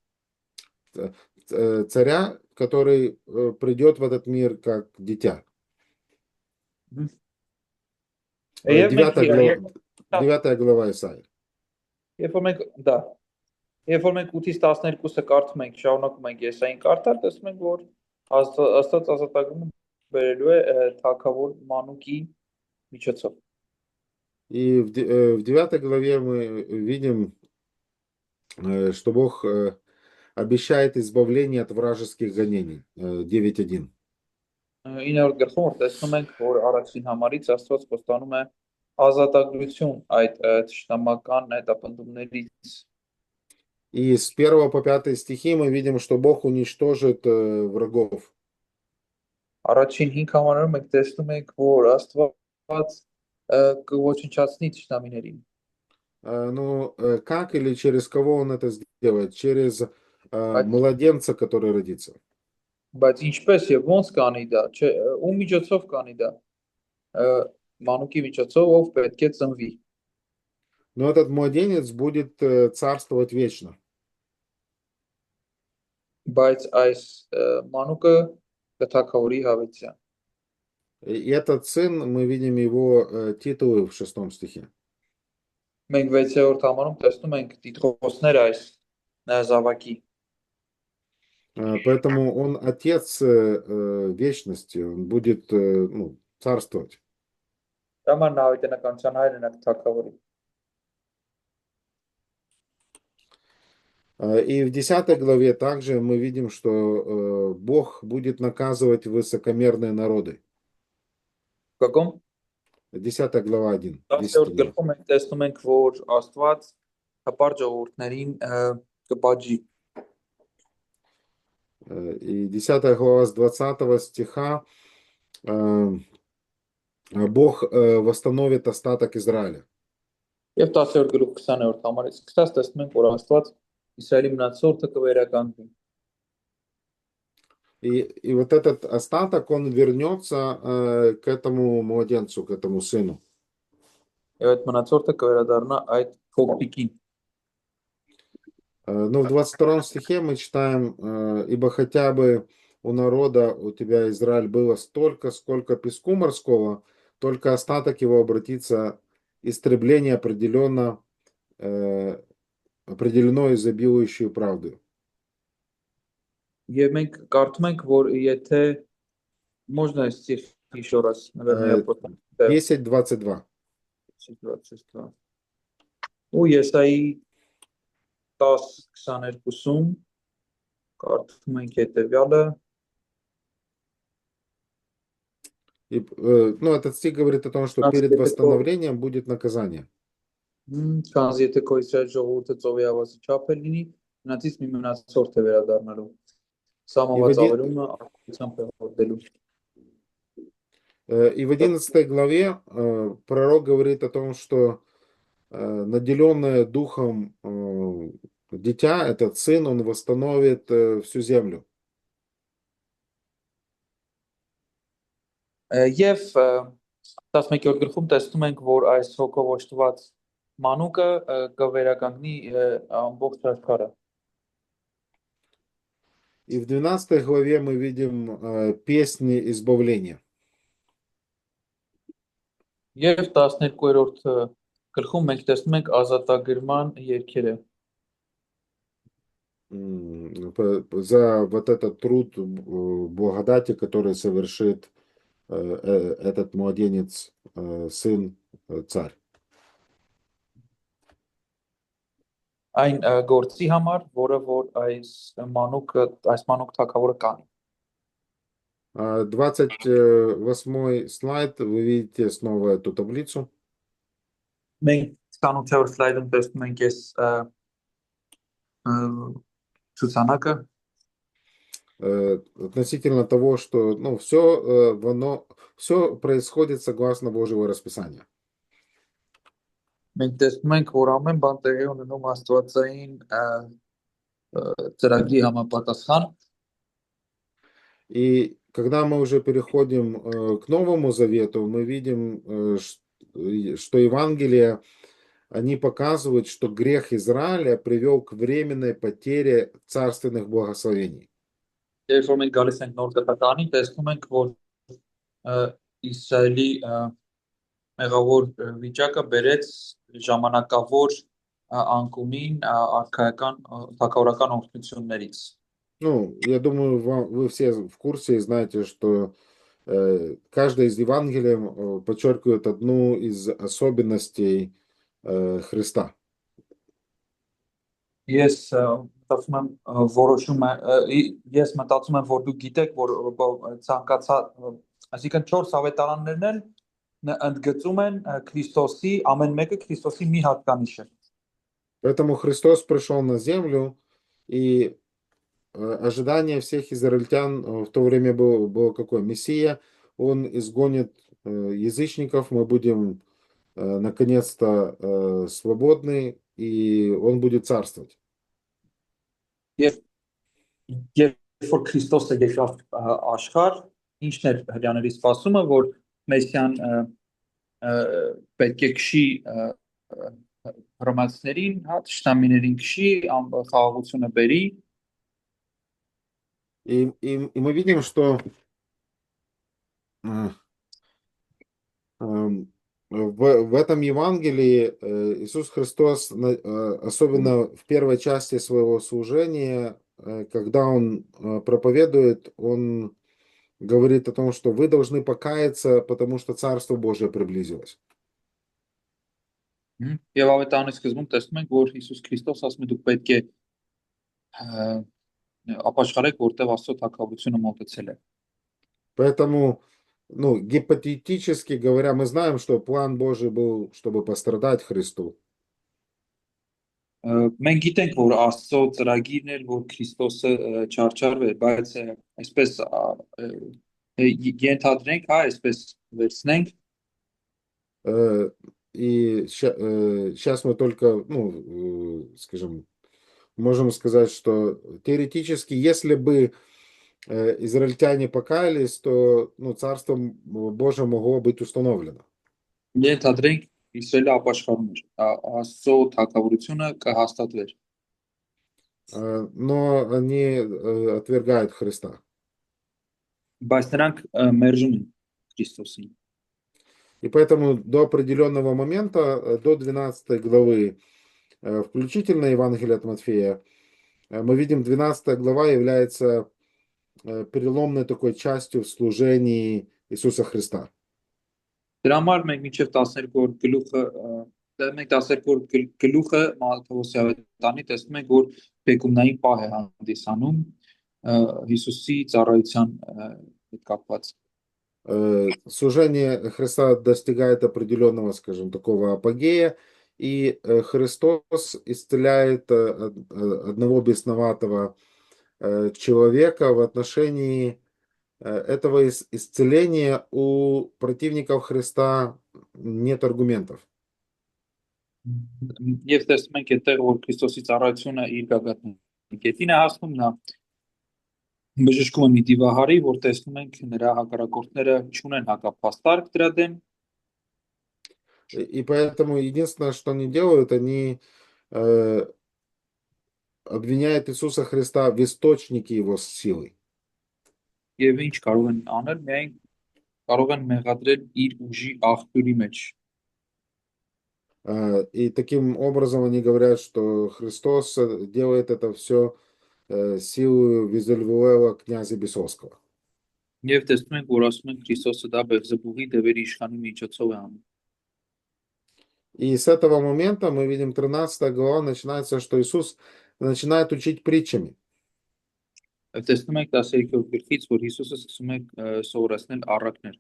[SPEAKER 1] Царя, который придет в этот мир как дитя. 9 глава Исаия.
[SPEAKER 2] Երբ որ մենք 8-ից 12-ը կարդում ենք, շարունակում ենք Եսային կարդալ, տեսնում ենք, որ Աստված ազատագրումը բերելու է թագավոր Մանուկի միջոցով։
[SPEAKER 1] И в 9 главе мы видим, что Бог обещает избавление от вражеских гонений. 9:1.
[SPEAKER 2] 9-րդ գլխում որ տեսնում ենք, որ առաջին համարից Աստված խոստանում է ազատագրություն այդ թշնամական հետապնդումներից։
[SPEAKER 1] И с 1 по 5 стихи мы видим, что Бог уничтожит врагов.
[SPEAKER 2] Առաջին 5 համարներում մենք տեսնում ենք, որ Աստված կոչնչացնի թշնամիներին։
[SPEAKER 1] Ну, как или через кого он это сделает? Через младенца, который родится.
[SPEAKER 2] Բայց ինչպես եւ ոնց կանի դա, չէ, ում միջոցով կանի դա։ Մանուկի միջոցով, ով պետք է ծնվի։
[SPEAKER 1] Но этот младенец будет царствовать вечно.
[SPEAKER 2] Բայց այս մանուկը կթագավորի հավիտյան։
[SPEAKER 1] И этот сын, мы видим его титулы в 6 стихе.
[SPEAKER 2] Մենք 6-րդ համարում տեսնում ենք տիտղոսներ այս զավակի։
[SPEAKER 1] Поэтому он отец вечности, он будет царствовать.
[SPEAKER 2] Դա նա հավիտենականության հայրն է կթագավորի։
[SPEAKER 1] И в 10 главе также мы видим, что Бог будет наказывать высокомерные народы.
[SPEAKER 2] Каком?
[SPEAKER 1] 10 глава 1.
[SPEAKER 2] 10-րդ գլխում մենք տեսնում ենք, որ Աստված հպարտ ժողովուրդներին կպաջի։
[SPEAKER 1] И 10 глава с 20 стиха Бог восстановит остаток Израиля.
[SPEAKER 2] Եվ 10-րդ գլուխ 20-րդ համարից սկսած տեսնում ենք, որ Աստված Իսրայելի մնացորդը կվերականգնի։
[SPEAKER 1] И вот этот остаток, он вернется к этому младенцу, к этому сыну.
[SPEAKER 2] Եվ այդ մնացորդը կվերադառնա այդ փոքրիկին։
[SPEAKER 1] Но в 22 стихе мы читаем, ибо хотя бы у народа, у тебя, Израиль, было столько, сколько песку морского, только остаток его обратится, истребление определено изобилующую правду.
[SPEAKER 2] Եվ մենք կարդում ենք, որ եթե можно стих еще раз, наверное, я просто
[SPEAKER 1] 10:22.
[SPEAKER 2] ու Եսայի 10:22-ում կարդում ենք հետևյալը.
[SPEAKER 1] Ну, этот стих говорит о том, что перед восстановлением будет наказание.
[SPEAKER 2] Քանզի եթե քո Իսրայել ժողովուրդը ծովի ավազի չափ է լինի, նրանցից մի մնացորդ է վերադառնալու։ Սամոված ավերումը արտությամբ է հորդելու։
[SPEAKER 1] И в 11 главе пророк говорит о том, что наделенное духом дитя, этот сын, он восстановит всю землю.
[SPEAKER 2] Եվ 11-րդ գլխում տեսնում ենք, որ այս հոգով օժտված մանուկը կվերականգնի ամբողջ աշխարհը։
[SPEAKER 1] И в 12 главе мы видим песни избавления.
[SPEAKER 2] Եվ 12-րդ գլխում մենք տեսնում ենք ազատագրման երգերը։
[SPEAKER 1] За вот этот труд благодати, который совершит этот младенец, сын, царь.
[SPEAKER 2] Այն գործի համար, որը որ այս մանուկ թագավորը կանի։
[SPEAKER 1] 28 слайд, вы видите снова эту таблицу.
[SPEAKER 2] Մենք 28-րդ սլայդում տեսնում ենք այս ցուցանակը
[SPEAKER 1] относительно того, что ну, все происходит согласно Божьего расписания.
[SPEAKER 2] Մենք տեսնում ենք, որ ամեն բան տեղի ունենում աստվածային ծրագրի համապատասխան։
[SPEAKER 1] И когда мы уже переходим к Новому Завету, мы видим, что Евангелие, они показывают, что грех Израиля привел к временной потере царственных благословений.
[SPEAKER 2] Երբ որ մենք գալիս ենք նոր տպատանին, տեսնում ենք, որ Իսրայելի մեղավոր վիճակը բերեց ժամանակավոր անկումին արքայական թագավորական օրհնություններից։
[SPEAKER 1] Ну, я думаю, вы все в курсе и знаете, что каждое из Евангелий подчеркивает одну из особенностей Христа.
[SPEAKER 2] Ես մտածում եմ, որ դուք գիտեք, որ ցանկացած, այսինքն 4 ավետարաններն են ընդգծում են Քրիստոսի, ամեն մեկը Քրիստոսի մի հատկանիշը։
[SPEAKER 1] Поэтому Христос пришел на землю, и ожидание всех израильтян в то время было какое? Мессия, он изгонит язычников, мы будем наконец-то свободны, и он будет царствовать.
[SPEAKER 2] Երբ որ Քրիստոսը եկավ աշխարհ, ինչն էր հрьяաների սպասումը, որ Մեսիան պետք է քշի հռոմեացիներին, թշնամիներին քշի, խաղաղությունը բերի։
[SPEAKER 1] И мы видим, что в этом Евангелии Иисус Христос, особенно в первой части своего служения, когда Он проповедует, Он говорит о том, что вы должны покаяться, потому что Царство Божие приблизилось.
[SPEAKER 2] Եվ ավետարանի սկզբում տեսնում ենք, որ Հիսուս Քրիստոս ասում է դուք պետք է ապաշխարեք, որտեղ Աստծո թագավորությունը մոտեցել է։
[SPEAKER 1] Поэтому, ну, гипотетически говоря, мы знаем, что план Божий был, чтобы пострадать Христу.
[SPEAKER 2] Մենք գիտենք, որ Աստծո ծրագիրն էր, որ Քրիստոսը չարչարվեր, բայց այսպես ենթադրենք, այսպես վերցնենք։
[SPEAKER 1] И сейчас мы только, ну, скажем, можем сказать, что теоретически, если бы израильтяне покаялись, то ну, Царство Божие могло быть установлено.
[SPEAKER 2] Ենթադրենք Իսրայելը ապաշխարում էր, Աստծո թագավորությունը կհաստատվեր։
[SPEAKER 1] Но они отвергают Христа.
[SPEAKER 2] Բայց նրանք մերժում են Քրիստոսին։
[SPEAKER 1] И поэтому до определенного момента, до 12 главы, включительно Евангелие от Матфея, мы видим, 12 глава является переломной такой частью в служении Иисуса Христа.
[SPEAKER 2] Դրա համար մենք մինչև 12-րդ գլուխը մենք 12-րդ գլուխը Մատթեոս ավետարանի տեսնում ենք, որ բեկումնային պահ է հանդիսանում Հիսուսի ծառայության հետ կապված։
[SPEAKER 1] Служение Христа достигает определенного, скажем, такого апогея, и Христос исцеляет одного бесноватого человека. В отношении этого исцеления у противников Христа нет аргументов.
[SPEAKER 2] Եվ տեսնում ենք այդտեղ, որ Քրիստոսի ծառայությունը իր գագաթնի կետին է հասնում, նա բժշկում է մի դիվահարի, որ տեսնում ենք նրա հակառակորդները չունեն հակափաստարկ դրա դեմ,
[SPEAKER 1] И поэтому единственное, что они делают, они обвиняют Иисуса Христа в источнике его силы.
[SPEAKER 2] եւ ինչ կարող են անել, միայն կարող են մեղադրել իր ուժի աղբյուրի մեջ։
[SPEAKER 1] И таким образом они говорят, что Христос делает это все силою Везельвуэла, князя Бесовского.
[SPEAKER 2] Եվ տեսնում ենք, որ ասում են Քրիստոսը դա Բեղզեբուղի դևերի իշխանի միջոցով է անում։
[SPEAKER 1] И с этого момента мы видим 13 глава, начинается, что Иисус начинает учить притчами.
[SPEAKER 2] Եվ տեսնում ենք 13-րդ գլխից, որ Հիսուսը սկսում է սովորեցնել առակներ։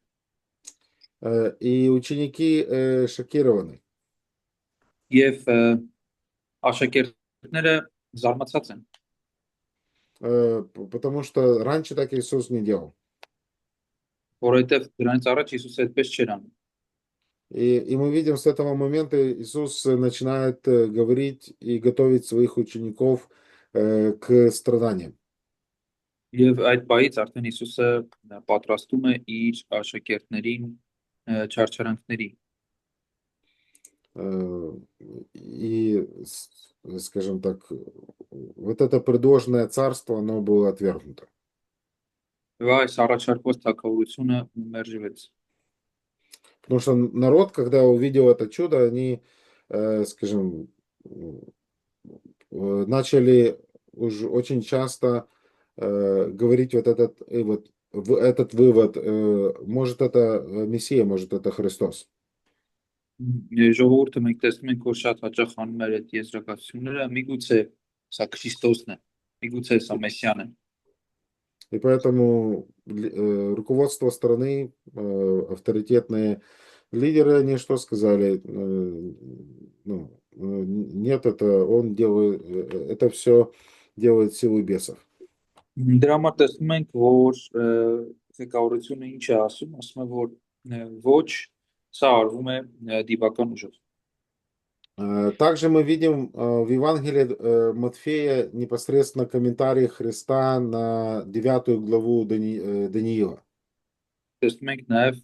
[SPEAKER 1] И ученики шокированы.
[SPEAKER 2] Եվ աշակերտները զարմացած են,
[SPEAKER 1] Потому что раньше так Иисус не делал.
[SPEAKER 2] որովհետև դրանից առաջ Հիսուսը այդպես չէր անում։
[SPEAKER 1] И мы видим с этого момента Иисус начинает говорить и готовить своих учеников к страданиям.
[SPEAKER 2] Եվ այդ բայից արդեն Հիսուսը պատրաստում է իր աշակերտներին չարչարանքների։
[SPEAKER 1] И, скажем так, вот это предложенное царство, оно было отвергнуто.
[SPEAKER 2] Եվ այս առաջարկված թագավորությունը մերժվեց։
[SPEAKER 1] Потому что народ, когда увидел это чудо, они, скажем, начали уже очень часто говорить вот этот вывод, может это Мессия, может это Христос.
[SPEAKER 2] Ժողովուրդը մենք տեսնում ենք, որ շատ հաճախ անում էր այդ եզրակացությունները, միգուցե սա Քրիստոսն է, միգուցե սա Մեսիան է։
[SPEAKER 1] И поэтому руководство страны, авторитетные лидеры, они что сказали? Нет, это он делает, это все делает силой бесов.
[SPEAKER 2] Դրա համար տեսնում ենք, որ ղեկավարությունը ինչ է ասում է, որ ոչ, սա արվում է դիվական ուժով։
[SPEAKER 1] Также мы видим в Евангелии Матфея непосредственно комментарий Христа на 9 главу Даниила.
[SPEAKER 2] Տեսնում ենք նաև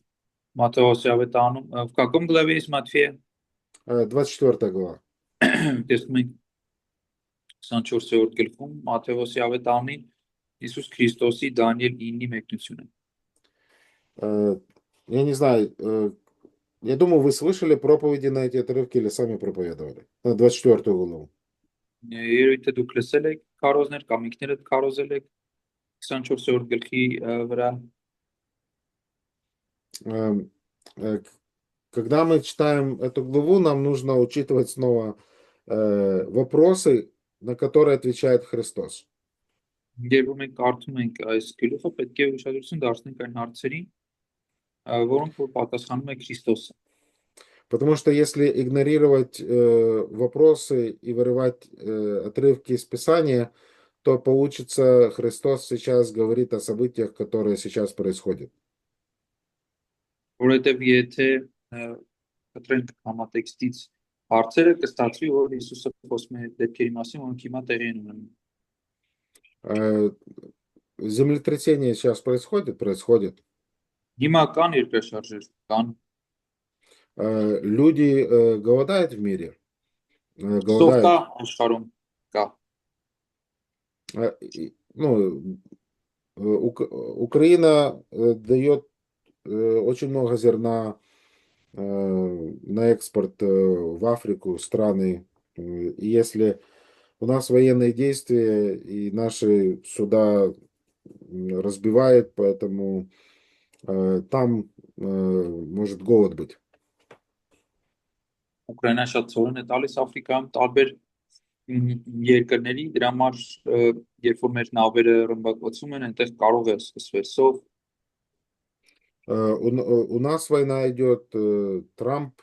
[SPEAKER 2] Մատթեոս ավետարանում, в каком главе из Матфея?
[SPEAKER 1] 24 глава.
[SPEAKER 2] Տեսնում ենք 24-րդ գլխում Մատթեոսի ավետարանին Иисус Քրիստոսի Դանիել 9-ի մեկնությունը։
[SPEAKER 1] Я не знаю, я думаю, вы слышали проповеди на эти отрывки или сами проповедовали. На 24 главу.
[SPEAKER 2] Երևի թե դուք լսել եք քարոզներ կամ ինքներդ քարոզել եք 24-րդ գլխի վրա։
[SPEAKER 1] Когда мы читаем эту главу, нам нужно учитывать снова вопросы, на которые отвечает Христос.
[SPEAKER 2] Երբ մենք կարդում ենք այս գլուխը, պետք է ուշադրություն դարձնենք այն հարցերին, որոնք որ պատասխանում է Քրիստոսը։
[SPEAKER 1] Потому что если игнорировать вопросы и вырывать отрывки из Писания, то получится, Христос сейчас говорит о событиях, которые сейчас происходят.
[SPEAKER 2] Որովհետև եթե կտրենք համատեքստից հարցերը, կստացվի, որ Հիսուսը խոսում է դեպքերի մասին, որոնք հիմա տեղի են ունենում։
[SPEAKER 1] Землетрясение сейчас происходит.
[SPEAKER 2] Հիմա կան երկրաշարժեր, կան
[SPEAKER 1] Люди голодают в мире.
[SPEAKER 2] սով կա աշխարհում, կա։
[SPEAKER 1] Украина дает очень много зерна, на экспорт в Африку страны. И если у нас военные действия и наши суда разбивают, поэтому там может голод быть.
[SPEAKER 2] Ուկրաինան շատ ծորեն է տալիս Աֆրիկայում տարբեր երկրների, դրա համար երբ որ մեր նավերը ռմբակոծում են, այնտեղ կարող է սկսվել սով,
[SPEAKER 1] У нас война идет, Трамп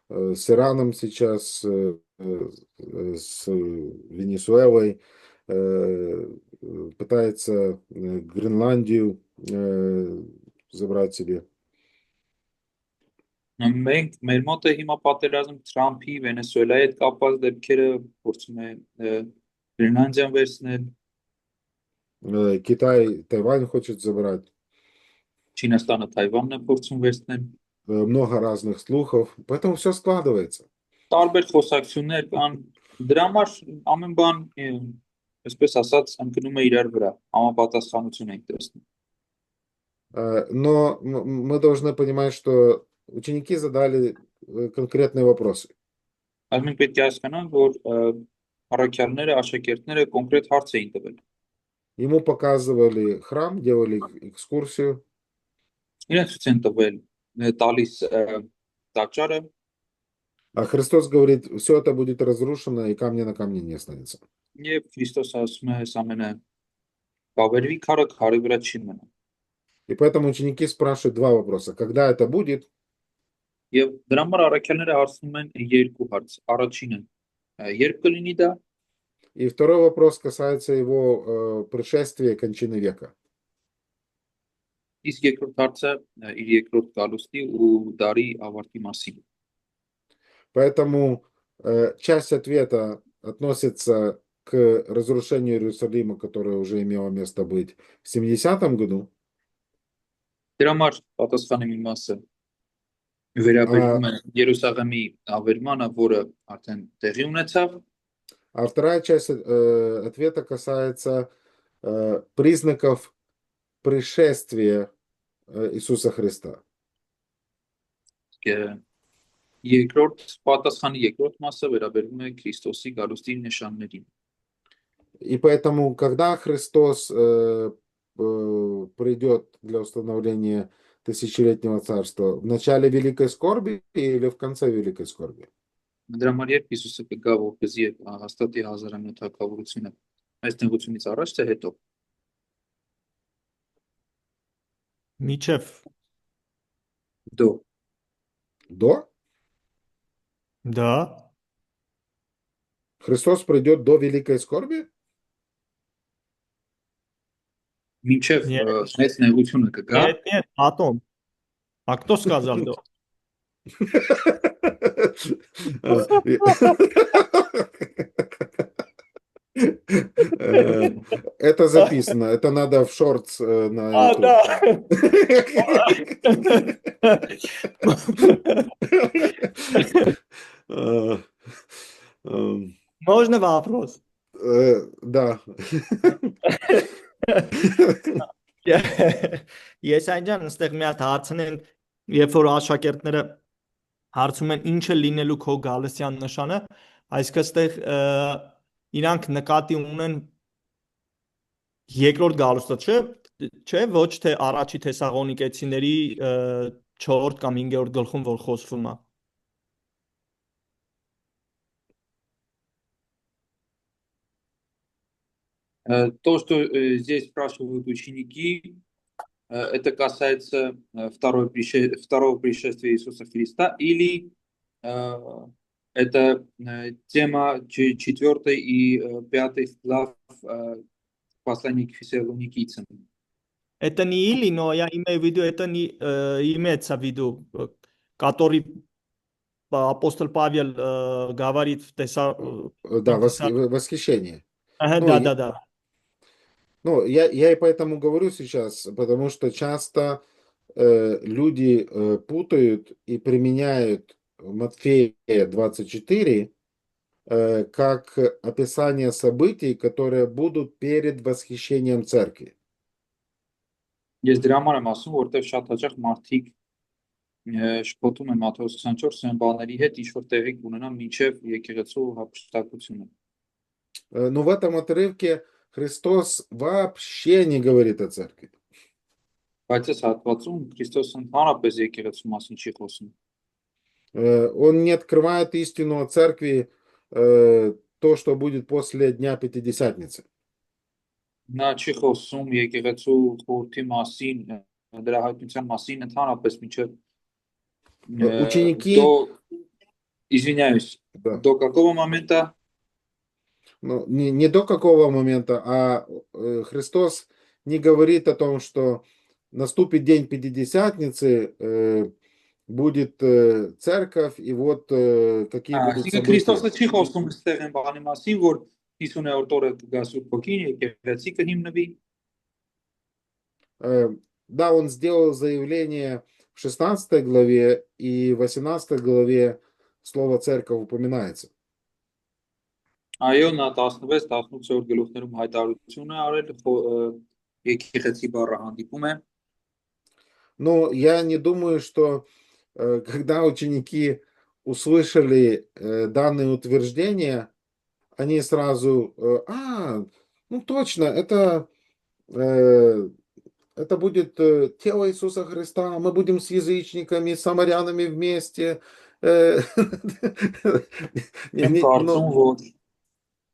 [SPEAKER 1] с Ираном сейчас, с Венесуэлой, пытается Гренландию забрать себе.
[SPEAKER 2] մենք մեր մոտ է հիմա պատերազմ Թրամփի Վենեսուելայի հետ կապված դեպքերը փորձում է Գրենլանդիան վերցնել,
[SPEAKER 1] Китай Тайвань хочет забрать.
[SPEAKER 2] Չինաստանը Թայվանն է փորձում վերցնել,
[SPEAKER 1] Много разных слухов, поэтому все складывается.
[SPEAKER 2] տարբեր խոսակցություններ կան, դրա համար ամեն բան այսպես ասած ընկնում է իրար վրա, համապատասխանություն ենք տեսնում։
[SPEAKER 1] Но мы должны понимать, что ученики задали конкретные вопросы.
[SPEAKER 2] Բայց մենք պետք է հասկանանք, որ առաքյալները, աշակերտները կոնկրետ հարց էին տվել։
[SPEAKER 1] Ему показывали храм, делали экскурсию.
[SPEAKER 2] Իրենք ցույց են տվել տալիս տաճարը,
[SPEAKER 1] А Христос говорит, все это будет разрушено, и камня на камне не останется.
[SPEAKER 2] եւ Քրիստոս ասում է, այս ամենը կավերվի, քարը քարի վրա չի մնա։
[SPEAKER 1] И поэтому ученики спрашивают два вопроса. Когда это будет?
[SPEAKER 2] Եվ դրա համար առաքյալները հարցնում են երկու հարց։ Առաջինը երբ կլինի դա,
[SPEAKER 1] И второй вопрос касается его пришествия, кончины века.
[SPEAKER 2] իսկ երկրորդ հարցը իր երկրորդ գալուստի ու դարի ավարտի մասին։
[SPEAKER 1] Поэтому часть ответа относится к разрушению Иерусалима, которое уже имело место быть в 70-м году.
[SPEAKER 2] Դրա համար պատասխանի մի մասը վերաբերում է Երուսաղեմի ավերմանը, որը արդեն տեղի ունեցավ,
[SPEAKER 1] А вторая часть ответа касается признаков пришествия Иисуса Христа.
[SPEAKER 2] երկրորդ պատասխանի երկրորդ մասը վերաբերում է Քրիստոսի գալուստի նշաններին։
[SPEAKER 1] И поэтому, когда Христос придет для установления тысячелетнего царства, в начале Великой Скорби или в конце Великой Скорби?
[SPEAKER 2] Դրա համար երբ Հիսուսը կգա որպեսզի հաստատի հազարամյա թագավորությունը, այս նեղությունից առաջ թե հետո։
[SPEAKER 3] Միջև
[SPEAKER 2] Դո
[SPEAKER 1] До?
[SPEAKER 3] դա
[SPEAKER 1] Христос придет до Великой Скорби?
[SPEAKER 2] մինչև այս նեղությունը կգա,
[SPEAKER 3] Нет, потом. А кто сказал да?
[SPEAKER 1] Это записано, это надо в шортс на YouTube.
[SPEAKER 3] Можно вопрос?
[SPEAKER 1] Да.
[SPEAKER 3] Ես այնջան այստեղ մի հատ հարցնեն, երբ որ աշակերտները հարցում են ինչ է լինելու քո գալստյան նշանը, այսինքն այստեղ իրանք նկատի ունեն երկրորդ գալուստը, չէ, ոչ թե առաջի Թեսաղոնիկեցիների 4 կամ 5-րդ գլխում որ խոսվում է։
[SPEAKER 2] То, что здесь спрашивают ученики, это касается второго пришествия Иисуса Христа, или это тема 4 и 5 глав послания к Фессалоникийцам.
[SPEAKER 3] Это не или, но я имею в виду, это не имеется в виду, который апостол Павел говорит в
[SPEAKER 1] Да, восхищение.
[SPEAKER 3] Ага, да.
[SPEAKER 1] Ну, я и поэтому говорю сейчас, потому что часто люди путают и применяют Матфея 24 как описание событий, которые будут перед восхищением церкви.
[SPEAKER 2] Ես դրա համար եմ ասում, որտեղ շատ հաճախ մարդիկ շփոթում է Մատթեոս 24 այն բաների հետ, ինչ որ տեղի կունենա մինչև եկեղեցու հափշտակությունը։
[SPEAKER 1] Но в этом отрывке Христос вообще не говорит о церкви.
[SPEAKER 2] Բայց այս հատվածում Քրիստոսը ընդհանրապես եկեղեցու մասին չի խոսում։
[SPEAKER 1] Он не открывает истину о церкви, то, что будет после Дня Пятидесятницы.
[SPEAKER 2] Նա չի խոսում եկեղեցու խորհրդի մասին, դրա հայտնության մասին ընդհանրապես մինչև
[SPEAKER 1] Ученики,
[SPEAKER 2] извиняюсь,
[SPEAKER 1] да,
[SPEAKER 2] до какого момента?
[SPEAKER 1] ну, не до какого момента, а Христос не говорит о том, что наступит день Пятидесятницы, будет церковь, и вот какие будут
[SPEAKER 2] Այսինքն Քրիստոսը
[SPEAKER 1] события.
[SPEAKER 2] չի խոսում այստեղ այն բանի մասին, որ 50-րդ օրը կգա Սուրբ Ոգին, եկեղեցի կհիմնվի։
[SPEAKER 1] Да, он сделал заявление в 16 главе, и в 18 главе слово «церковь» упоминается.
[SPEAKER 2] Այո, նա 16-18-րդ գլուխներում հայտարարություն է արել, եկեղեցի բառը հանդիպում է։
[SPEAKER 1] Но я не думаю, что когда ученики услышали данное утверждение, они сразу, ну точно, это будет тело Иисуса Христа, мы будем с язычниками, с самарянами вместе.
[SPEAKER 2] Եմ կարծում, որ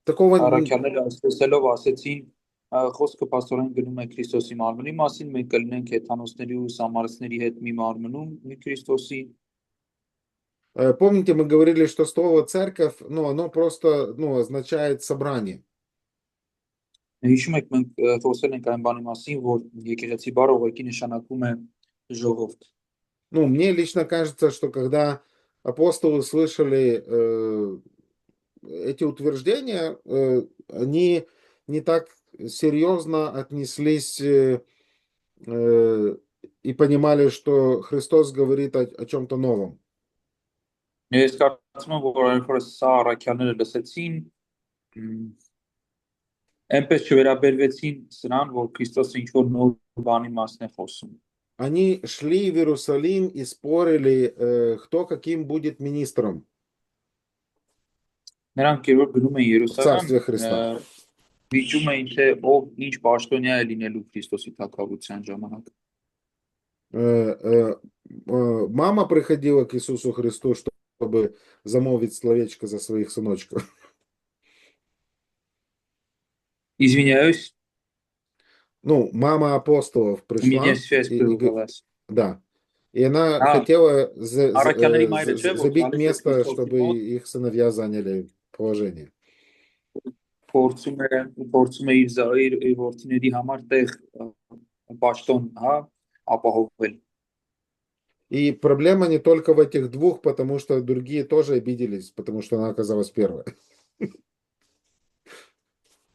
[SPEAKER 1] Такого
[SPEAKER 2] առաքյալները ասելով ասեցին, խոսքը պաստորեն գնում է Քրիստոսի մարմնի մասին, մենք կլինենք հեթանոսների ու սամարացիների հետ մի մարմնում մի Քրիստոսի։
[SPEAKER 1] Помните, мы говорили, что слово «церковь», ну, оно просто, ну, означает «собрание».
[SPEAKER 2] Հիշում եք, մենք խոսել ենք այն բանի մասին, որ եկեղեցի բառը ուղղակի նշանակում է ժողովուրդ։
[SPEAKER 1] Ну, мне лично кажется, что когда апостолы слышали эти утверждения, они не так серьезно отнеслись и понимали, что Христос говорит о чем-то новом.
[SPEAKER 2] Ես կարծում եմ, որ այսօր սա առաքյալները լսեցին, այնպես չվերաբերվեցին սրան, որ Քրիստոսը ինչ-որ նոր բանի մասն է խոսում։
[SPEAKER 1] Они шли в Иерусалим и спорили, кто каким будет министром
[SPEAKER 2] Նրանք երբ գնում են
[SPEAKER 1] в
[SPEAKER 2] Երուսաղեմ,
[SPEAKER 1] Царстве Христа.
[SPEAKER 2] վիճում էին, թե ով ինչ պաշտոնյա է լինելու Քրիստոսի թագավորության ժամանակ։
[SPEAKER 1] Мама приходила к Иисусу Христу, чтобы замолвить словечко за своих сыночков.
[SPEAKER 2] Извиняюсь,
[SPEAKER 1] Ну, мама апостолов
[SPEAKER 2] у меня
[SPEAKER 1] пришла,
[SPEAKER 2] связь
[SPEAKER 1] и
[SPEAKER 2] прервалась.
[SPEAKER 1] да, и она хотела
[SPEAKER 2] Առաքյալների մայրը չէ, որ
[SPEAKER 1] забить
[SPEAKER 2] գալիս է
[SPEAKER 1] место,
[SPEAKER 2] Քրիստոսի
[SPEAKER 1] чтобы
[SPEAKER 2] մոտ,
[SPEAKER 1] их сыновья заняли положение.
[SPEAKER 2] փորձում է իր որդիների համար տեղ պաշտոն, ապահովել։
[SPEAKER 1] И проблема не только в этих двух, потому что другие тоже обиделись, потому что она оказалась первая.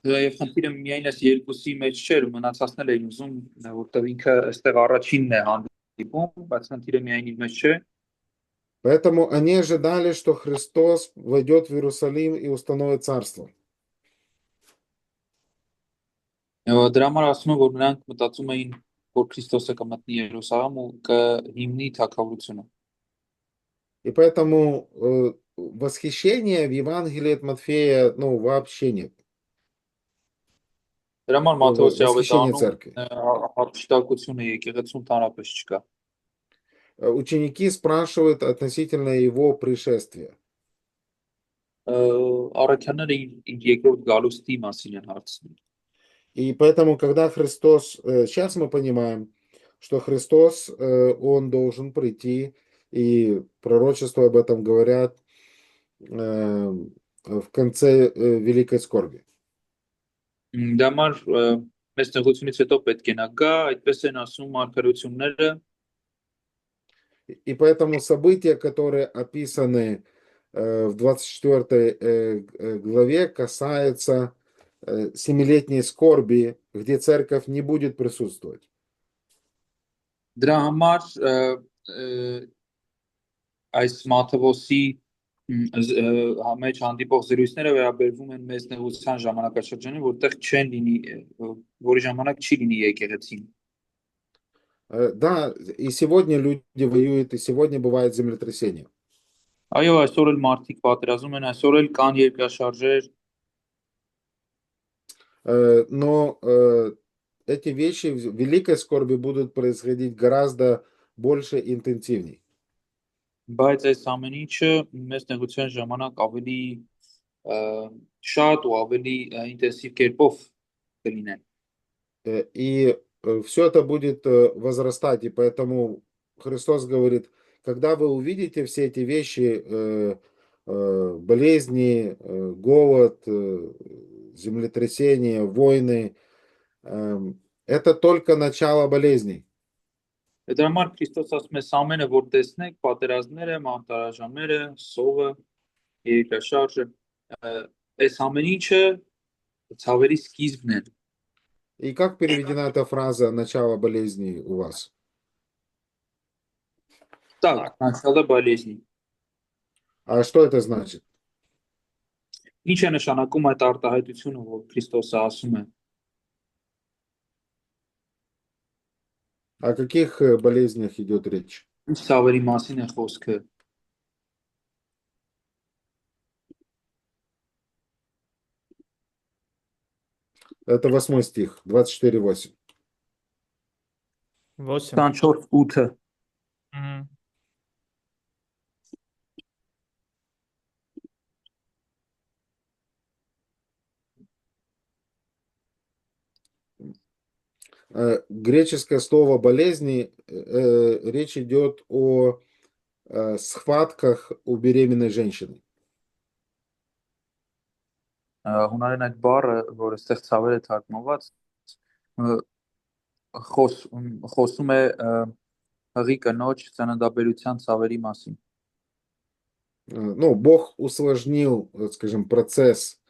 [SPEAKER 2] Եվ խնդիրը միայն այս երկուսի մեջ չէր, մնացածն էլ էին ուզում, որտեղ ինքը այստեղ առաջինն է հանդիպում, բայց խնդիրը միայն իր մեջ չէ։
[SPEAKER 1] Поэтому они ожидали, что Христос войдет в Иерусалим и установит царство.
[SPEAKER 2] Դրա համար ասում եմ, որ նրանք մտածում էին, որ Քրիստոսը կմտնի Երուսաղեմ ու կհիմնի թագավորությունը։
[SPEAKER 1] И поэтому восхищения в Евангелии от Матфея, ну, вообще нет.
[SPEAKER 2] Դրա համար Մատթեոսի
[SPEAKER 1] Восхищение
[SPEAKER 2] ավետարանում
[SPEAKER 1] церкви.
[SPEAKER 2] հափշտակությունը եկեղեցուն տարապես չկա։
[SPEAKER 1] Ученики спрашивают относительно его пришествия.
[SPEAKER 2] Առաքյալները իր երկրորդ գալուստի մասին են հարցնում։
[SPEAKER 1] И поэтому, когда Христос, сейчас мы понимаем, что Христос, он должен прийти, и пророчества об этом говорят в конце великой скорби.
[SPEAKER 2] Դա համար մեծ նեղությունից հետո պետք է նա գա, այդպես են ասում մարգարեությունները։
[SPEAKER 1] И поэтому события, которые описаны в 24 главе, касаются 7-летней скорби, где церковь не будет присутствовать.
[SPEAKER 2] Դրա համար այս Մատթեոսի մեջ հանդիպող զրույցները վերաբերվում են մեծ նեղության ժամանակաշրջանին, որտեղ չեն լինի, որի ժամանակ չի լինի եկեղեցին։
[SPEAKER 1] Да, и сегодня люди воюют, и сегодня бывает землетрясение.
[SPEAKER 2] Այո, այսօր էլ մարդիկ պատերազմ են, այսօր էլ կան երկրաշարժեր,
[SPEAKER 1] Но эти вещи в великой скорби будут происходить гораздо больше и интенсивней.
[SPEAKER 2] բայց այս ամեն ինչը մեծ նեղության ժամանակ ավելի ը, շատ ու ավելի ինտենսիվ կերպով կլինեն։
[SPEAKER 1] И все это будет возрастать. И поэтому Христос говорит, когда вы увидите все эти вещи, болезни, голод, землетрясения, войны, это только начало болезней.
[SPEAKER 2] Դրա համար Քրիստոս ասում է «Սա ամենը, որ տեսնեք, պատերազմները, մարտարաժամերը, սովը, երկրաշարժը, այս ամեն ինչը ցավերի սկիզբն են»։
[SPEAKER 1] И как переведена эта фраза «начало болезней» у вас?
[SPEAKER 2] Так, начало болезни։
[SPEAKER 1] А что это значит?
[SPEAKER 2] Ինչ է նշանակում այդ արտահայտությունը, որ Քրիստոսը ասում է։
[SPEAKER 1] О каких болезнях идет речь?
[SPEAKER 2] Ինչ ցավերի մասին է խոսքը։
[SPEAKER 1] Это 8 стих, 24:8.
[SPEAKER 3] 8
[SPEAKER 2] 24:8-ը։
[SPEAKER 3] Мгм.
[SPEAKER 1] Греческое слово болезни, речь идет о схватках у беременной женщины.
[SPEAKER 2] Հունարեն այդ բառը, որ այստեղ ցավեր է թարգմանված, ը, խոսում է հղի կնոջ ծննդաբերության ցավերի մասին։
[SPEAKER 1] Ну, Бог усложнил, скажем, процесс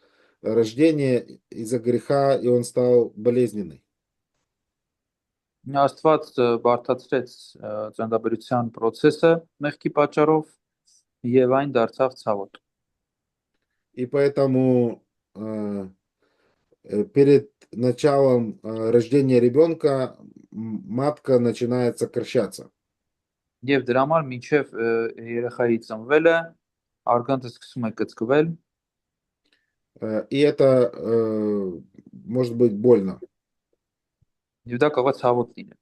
[SPEAKER 1] рождения из-за греха, и он стал болезненный.
[SPEAKER 2] Աստված բարդացրեց ծննդաբերության process-ը մեղքի պատճառով եւ այն դարձավ ցավոտ։
[SPEAKER 1] И поэтому перед началом рождения ребенка матка начинает сокращаться.
[SPEAKER 2] Եվ դրա համար մինչև երեխայի ծնվելը արգանդը սկսում է կծկվել
[SPEAKER 1] И это может быть больно.
[SPEAKER 2] եւ դա կարող է ցավոտ լինել։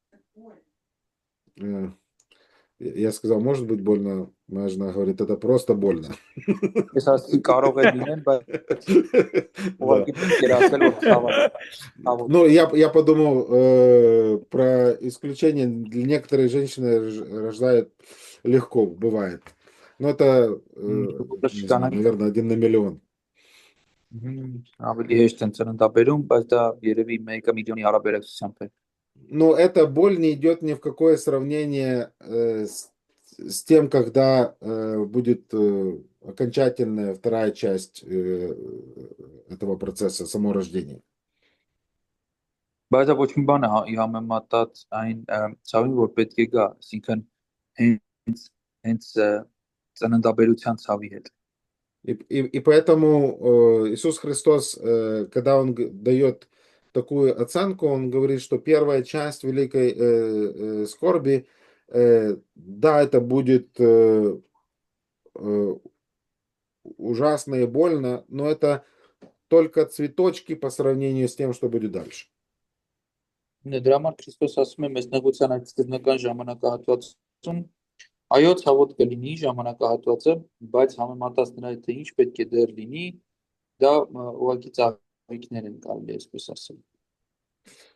[SPEAKER 1] Я сказал, может быть больно. Моя жена говорит, это просто больно.
[SPEAKER 2] Ես ասացի կարող է լինել, բայց
[SPEAKER 1] Да.
[SPEAKER 2] ուղղակի պետք է ասել որ ցավոտ։
[SPEAKER 1] Ну, я подумал про исключение. Для некоторых женщины рождают легко, бывает. Но это, не знаю, наверное, 1 на миллион.
[SPEAKER 2] Ավելի հեշտ են ծննդաբերում, բայց դա երևի 1 միլիոնի հարաբերակցությամբ է։
[SPEAKER 1] Но эта боль не идет ни в какое сравнение с тем, когда будет окончательная вторая часть этого процесса, само рождение.
[SPEAKER 2] Բայց դա ոչ մի բան է համեմատած այն ցավին, որ պետք է գա, այսինքն հենց ծննդաբերության ցավի հետ։
[SPEAKER 1] И поэтому Иисус Христос, когда Он дает такую оценку, Он говорит, что первая часть великой скорби, да, это будет ужасно и больно, но это только цветочки по сравнению с тем, что будет дальше.
[SPEAKER 2] Դրա համար Քրիստոս ասում է մեծ նեղության այդ սկզբնական ժամանակահատվածում այո ցավոտ կլինի ժամանակահատվածը, բայց համեմատած նրա հետ թե ինչ պետք է դեռ լինի, դա ուղղակի ծաղիկներ են կարելի այսպես ասել։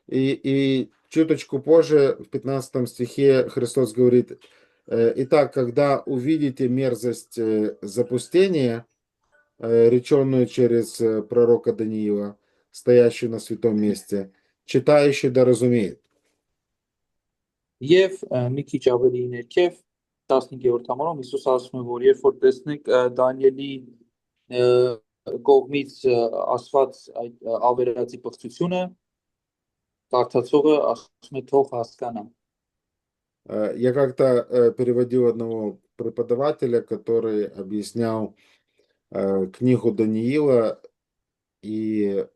[SPEAKER 1] И чуточку позже, в 15 стихе, Христос говорит, итак, когда увидите мерзость запустения, реченную через пророка Даниила, стоящую на святом месте, читающий да разумеет.
[SPEAKER 2] Եվ մի քիչ ավելի ներքև 15-րդ համարում Հիսուս ասում է, որ երբ որ տեսնեք Դանիելի կողմից ասված այդ ավերածի պղծությունը, կարդացողը ասում է թող հասկանա։
[SPEAKER 1] Я как-то переводил одного преподавателя, который объяснял книгу Даниила и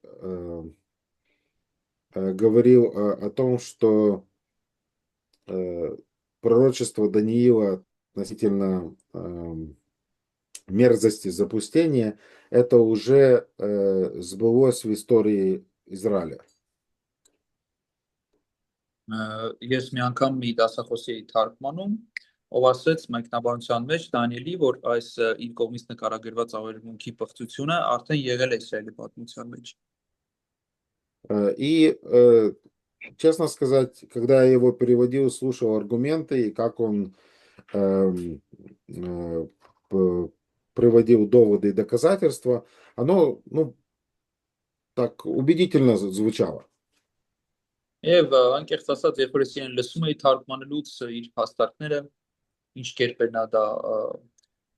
[SPEAKER 1] говорил о том, что пророчество Даниила относительно мерзости запустения, это уже сбылось в истории Израиля.
[SPEAKER 2] Ես մի անգամ մի դասախոսի էի թարգմանում, ով ասաց մեկնաբանության մեջ Դանիելի, որ այս իր կողմից նկարագրված ավերմունքի պղծությունը արդեն եղել է Իսրայելի պատմության մեջ։
[SPEAKER 1] И, честно сказать, когда я его переводил, слушал аргументы, и как он приводил доводы и доказательства, оно, ну, так убедительно звучало.
[SPEAKER 2] Եվ անկեղծ ասած, երբ որ ես իրեն լսում էի թարգմանելուց իր փաստարկները, ինչ կերպ էր նա դա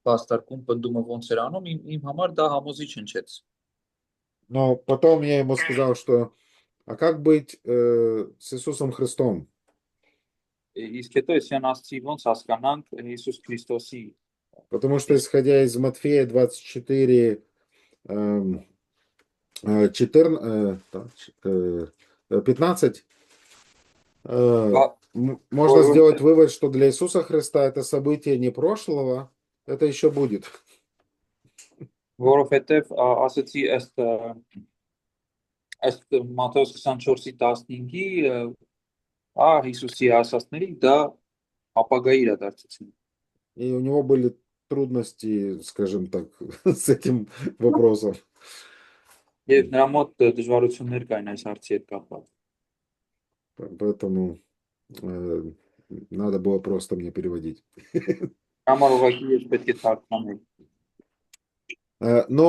[SPEAKER 2] փաստարկում, պնդումը ոնց էր անում, իմ համար դա համոզիչ հնչեց։
[SPEAKER 1] Но потом я ему сказал, что а как быть с Иисусом Христом?
[SPEAKER 2] Իսկ հետո ես իրեն ասացի, ոնց հասկանանք Հիսուս Քրիստոսի,
[SPEAKER 1] Потому что, исходя из Матфея 24, 15, можно сделать вывод, что для Иисуса Христа это событие не прошлого, это еще будет.
[SPEAKER 2] որովհետև ասացի ըստ Մատթեոս 24:15-ի Հիսուսի ասածների դա ապագայի իրադարձություն։
[SPEAKER 1] И у него были трудности, скажем так, с этим вопросом.
[SPEAKER 2] Եվ նրա մոտ դժվարություններ կային այս հարցի հետ կապված։
[SPEAKER 1] Поэтому надо было просто мне переводить.
[SPEAKER 2] Համար ուղղակի ես պետք է թարգմանեի։
[SPEAKER 1] Но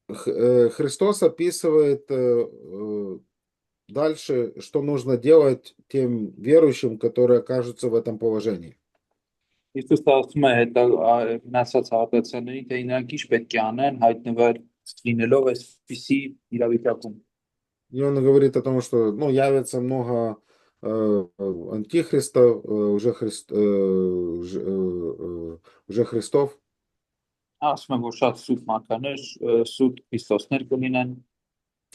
[SPEAKER 1] Христос описывает дальше, что нужно делать тем верующим, которые окажутся в этом положении.
[SPEAKER 2] Հիսուսը ասում է հետո մնացած հավատացյալներին, թե նրանք ինչ պետք է անեն, հայտնվել լինելով այսպիսի իրավիճակում։
[SPEAKER 1] И он говорит о том, что ну, явится много антихристов, уже Христов.
[SPEAKER 2] Ասում է, որ շատ սուտ մականներ, սուտ Քրիստոսներ կլինեն,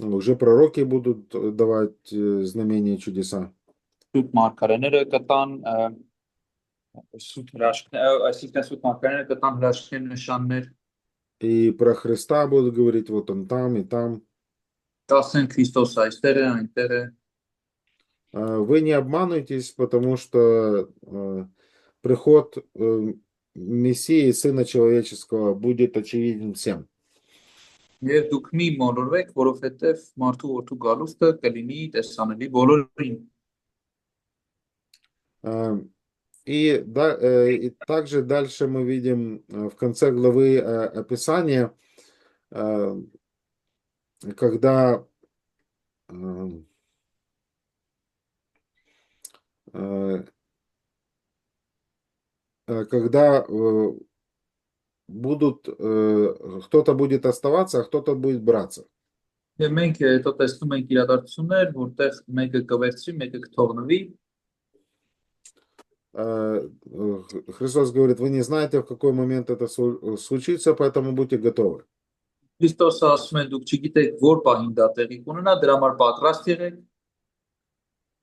[SPEAKER 1] Уже пророки будут давать знамения и чудеса.
[SPEAKER 2] սուտ մարգարեները կտան, սուտ հրաշքներ, այսինքն սուտ մարգարեները կտան հրաշքներ, նշաններ,
[SPEAKER 1] И про Христа будут говорить, вот он там и там.
[SPEAKER 2] կասեն Քրիստոս այստեղ է, այնտեղ է։
[SPEAKER 1] Вы не обманывайтесь, потому что приход Мессии, Сына Человеческого, будет очевиден всем.
[SPEAKER 2] Եվ դուք մի մոլորվեք, որովհետև մարդու որդու գալուստը կլինի տեսանելի բոլորին։
[SPEAKER 1] И также дальше мы видим в конце главы описание, когда кто-то будет оставаться, а кто-то будет браться.
[SPEAKER 2] Եվ մենք հետո տեսնում ենք իրադարձություններ, որտեղ մեկը կվերցվի, մեկը կթողնվի։
[SPEAKER 1] Христос говорит, вы не знаете, в какой момент это случится, поэтому будьте готовы.
[SPEAKER 2] Քրիստոսը ասում է, դուք չգիտեք որ պահին դա տեղի կունենա, дրա համար պատրաստ եղեք։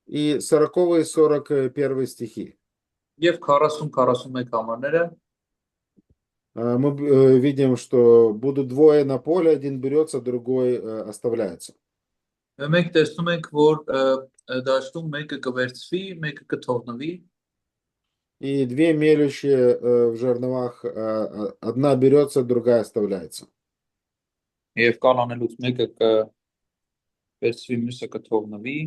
[SPEAKER 1] И 40 и 41 стихи.
[SPEAKER 2] Եվ 40-41 համարները
[SPEAKER 1] Мы видим, что будут двое на поле, один берется, другой оставляется.
[SPEAKER 2] մենք տեսնում ենք, որ դաշտում մեկը կվերցվի, մեկը կթողնվի։
[SPEAKER 1] И две мелющие в жерновах, одна берется, другая оставляется.
[SPEAKER 2] Եվ կանանելուց մեկը կվերցվի, մյուսը կթողնվի։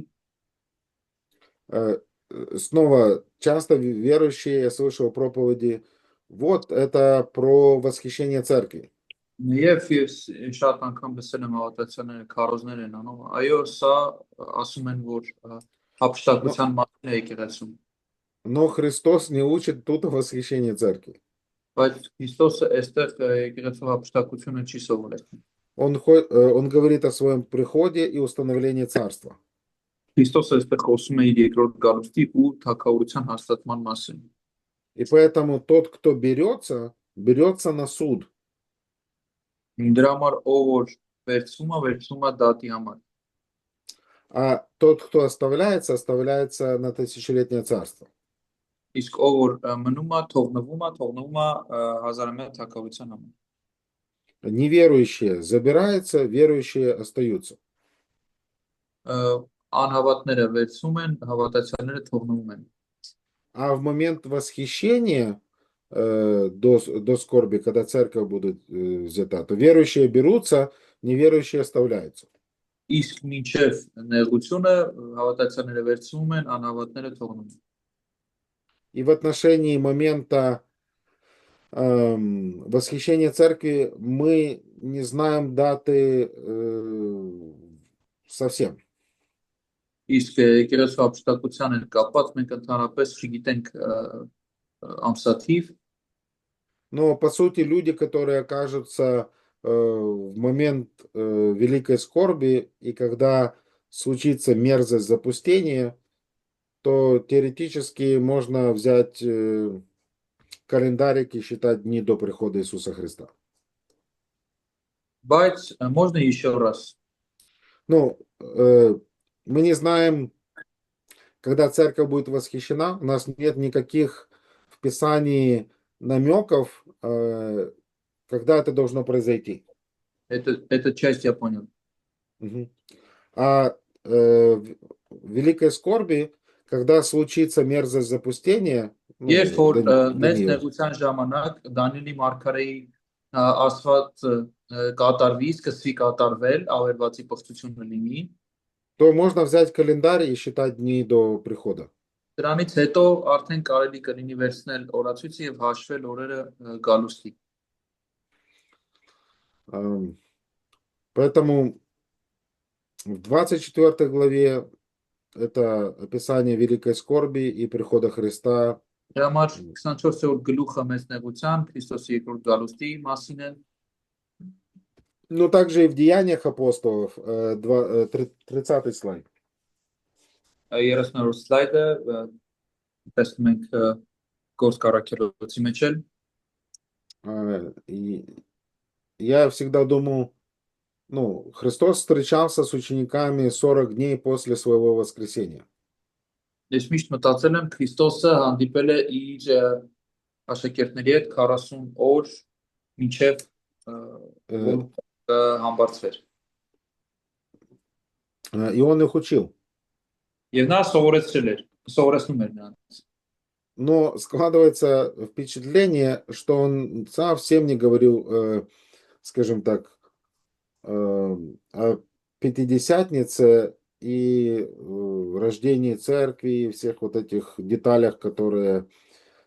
[SPEAKER 1] Снова, часто верующие, я слышал проповеди, вот это про восхищение церкви.
[SPEAKER 2] Եվ ես շատ անգամ լսել եմ հավատացյալները քարոզներ են անում, այո, սա ասում են, որ հափշտակության մասին է եկեղեցում։
[SPEAKER 1] Но Христос не учит тут восхищение церкви.
[SPEAKER 2] Բայց Քրիստոսը այստեղ եկեղեցու հափշտակությունը չի սովորեցնում։
[SPEAKER 1] Он говорит о своем приходе и установлении царства.
[SPEAKER 2] Քրիստոսը այստեղ խոսում է իր երկրորդ գալուստի ու թագավորության հաստատման մասին։
[SPEAKER 1] И поэтому тот, кто берется на суд.
[SPEAKER 2] Դրա համար ով որ վերցում է դատի համար։
[SPEAKER 1] А тот, кто оставляется на тысячелетнее царство.
[SPEAKER 2] Իսկ ով որ մնում է, թողնվում է հազարամյա թագավորության համար։
[SPEAKER 1] Неверующие забираются, верующие остаются.
[SPEAKER 2] Անհավատները վերցում են, հավատացյալները թողնվում են։
[SPEAKER 1] А в момент восхищения до скорби, когда церковь будет взята, то верующие берутся, неверующие оставляются.
[SPEAKER 2] Իսկ մինչև նեղությունը հավատացյալները վերցում են, անհավատները թողնում են։
[SPEAKER 1] И в отношении момента восхищения церкви мы не знаем даты совсем.
[SPEAKER 2] Իսկ եկեղեցու ապշտակության հետ կապված մենք ընդհանրապես չգիտենք ամսաթիվ,
[SPEAKER 1] Но по сути люди, которые окажутся в момент великой скорби, и когда случится мерзость запустения, то теоретически можно взять календарик и считать дни до прихода Иисуса Христа.
[SPEAKER 2] բայց можно еще раз
[SPEAKER 1] Ну, мы не знаем, когда церковь будет восхищена, у нас нет никаких в Писании намеков, когда это должно произойти.
[SPEAKER 2] эту часть я понял.
[SPEAKER 1] Мгм. А в великой скорби, когда случится мерзость запустения,
[SPEAKER 2] Երբ որ մեծ
[SPEAKER 1] Даниила,
[SPEAKER 2] նեղության ժամանակ Դանիելի մարգարեի ասված կատարվի, սկսվի կատարվել, ավերվածի պղծությունը լինի,
[SPEAKER 1] то можно взять календарь и считать дни до прихода.
[SPEAKER 2] դրանից հետո արդեն կարելի կլինի վերցնել օրացույցը եւ հաշվել օրերը գալուստի։
[SPEAKER 1] Поэтому в 24 главе это описание великой скорби и прихода Христа.
[SPEAKER 2] Դրա համար 24-րդ գլուխը մեծ նեղության Քրիստոսի երկրորդ գալուստի մասին է,
[SPEAKER 1] Ну, также и в Деяниях апостолов, 30 слайд.
[SPEAKER 2] 30-րդ սլայդը տեսնում ենք գործ կարաքելոցի մեջ էլ
[SPEAKER 1] И я всегда думаю, ну, Христос встречался с учениками 40 дней после своего воскресения.
[SPEAKER 2] Ես միշտ մտածել եմ Քրիստոսը հանդիպել է իր աշակերտների հետ 40 օր մինչև որ համբարձվեր։
[SPEAKER 1] И он их учил.
[SPEAKER 2] Եվ նա սովորեցնում էր նրանց։
[SPEAKER 1] Но складывается впечатление, что он совсем не говорил, скажем так, о Пятидесятнице и рождении церкви, и всех вот этих деталях, которые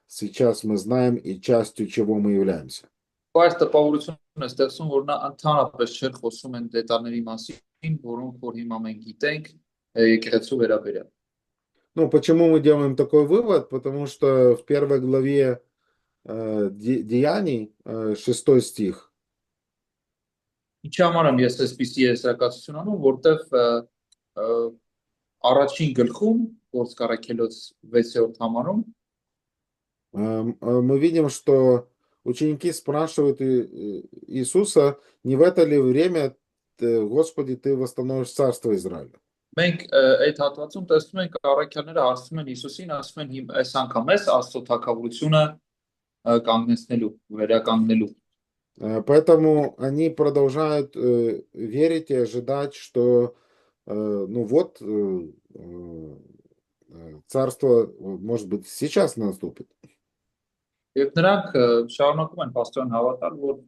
[SPEAKER 1] сейчас мы знаем и частью чего мы являемся.
[SPEAKER 2] Բայց տպավորությունն է ստեղծում, որ նա ընդհանրապես չէր խոսում այն դետալների մասին, որոնք որ հիմա մենք գիտենք եկեղեցու վերաբերյալ։
[SPEAKER 1] Ну, почему мы делаем такой вывод? Потому что в первой главе Деяний, 6 стих,
[SPEAKER 2] Ինչ համար եմ ես այսպիսի եզրակացություն անում, որտեվ առաջին գլխում գործ կարաքելոց 6-րդ համարում
[SPEAKER 1] мы видим, что ученики спрашивают Иисуса, не в это ли время, Господи, ты восстановишь царство Израиля?
[SPEAKER 2] մենք այդ հատվածում տեսնում ենք առաքյալները հարցնում են Հիսուսին, ասում են այս անգամ էս Աստծո թագավորությունը կանգնեցնելու, վերականգնելու։
[SPEAKER 1] Поэтому они продолжают верить и ожидать, что ну вот царство, может быть, сейчас наступит.
[SPEAKER 2] Եվ նրանք շարունակում են պաստորեն հավատալ, որ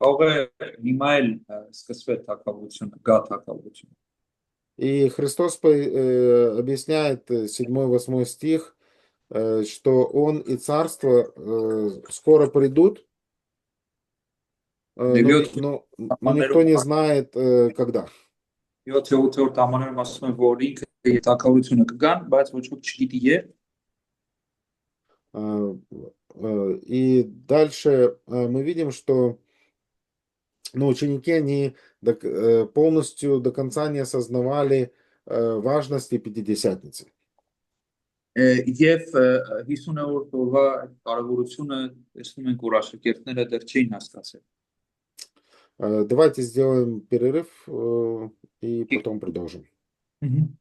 [SPEAKER 2] կարող է հիմա էլ սկսվի թագավորությունը, գա թագավորությունը։
[SPEAKER 1] И Христос объясняет 7-8 стих, что Он и Царство скоро придут, но никто не знает, когда.
[SPEAKER 2] 7-րդ համարում ասում են, որ ինքը թագավորությունը կգան, բայց ոչ ոք չգիտի երբ։
[SPEAKER 1] И дальше мы видим, что ученики, они полностью до конца не осознавали важности Пятидесятницы.
[SPEAKER 2] Եվ 50-րդ օրվա կարևորությունը տեսնում ենք, որ աշակերտները դեռ չէին հասկացել։
[SPEAKER 1] Давайте сделаем перерыв и потом продолжим.
[SPEAKER 2] Mhm.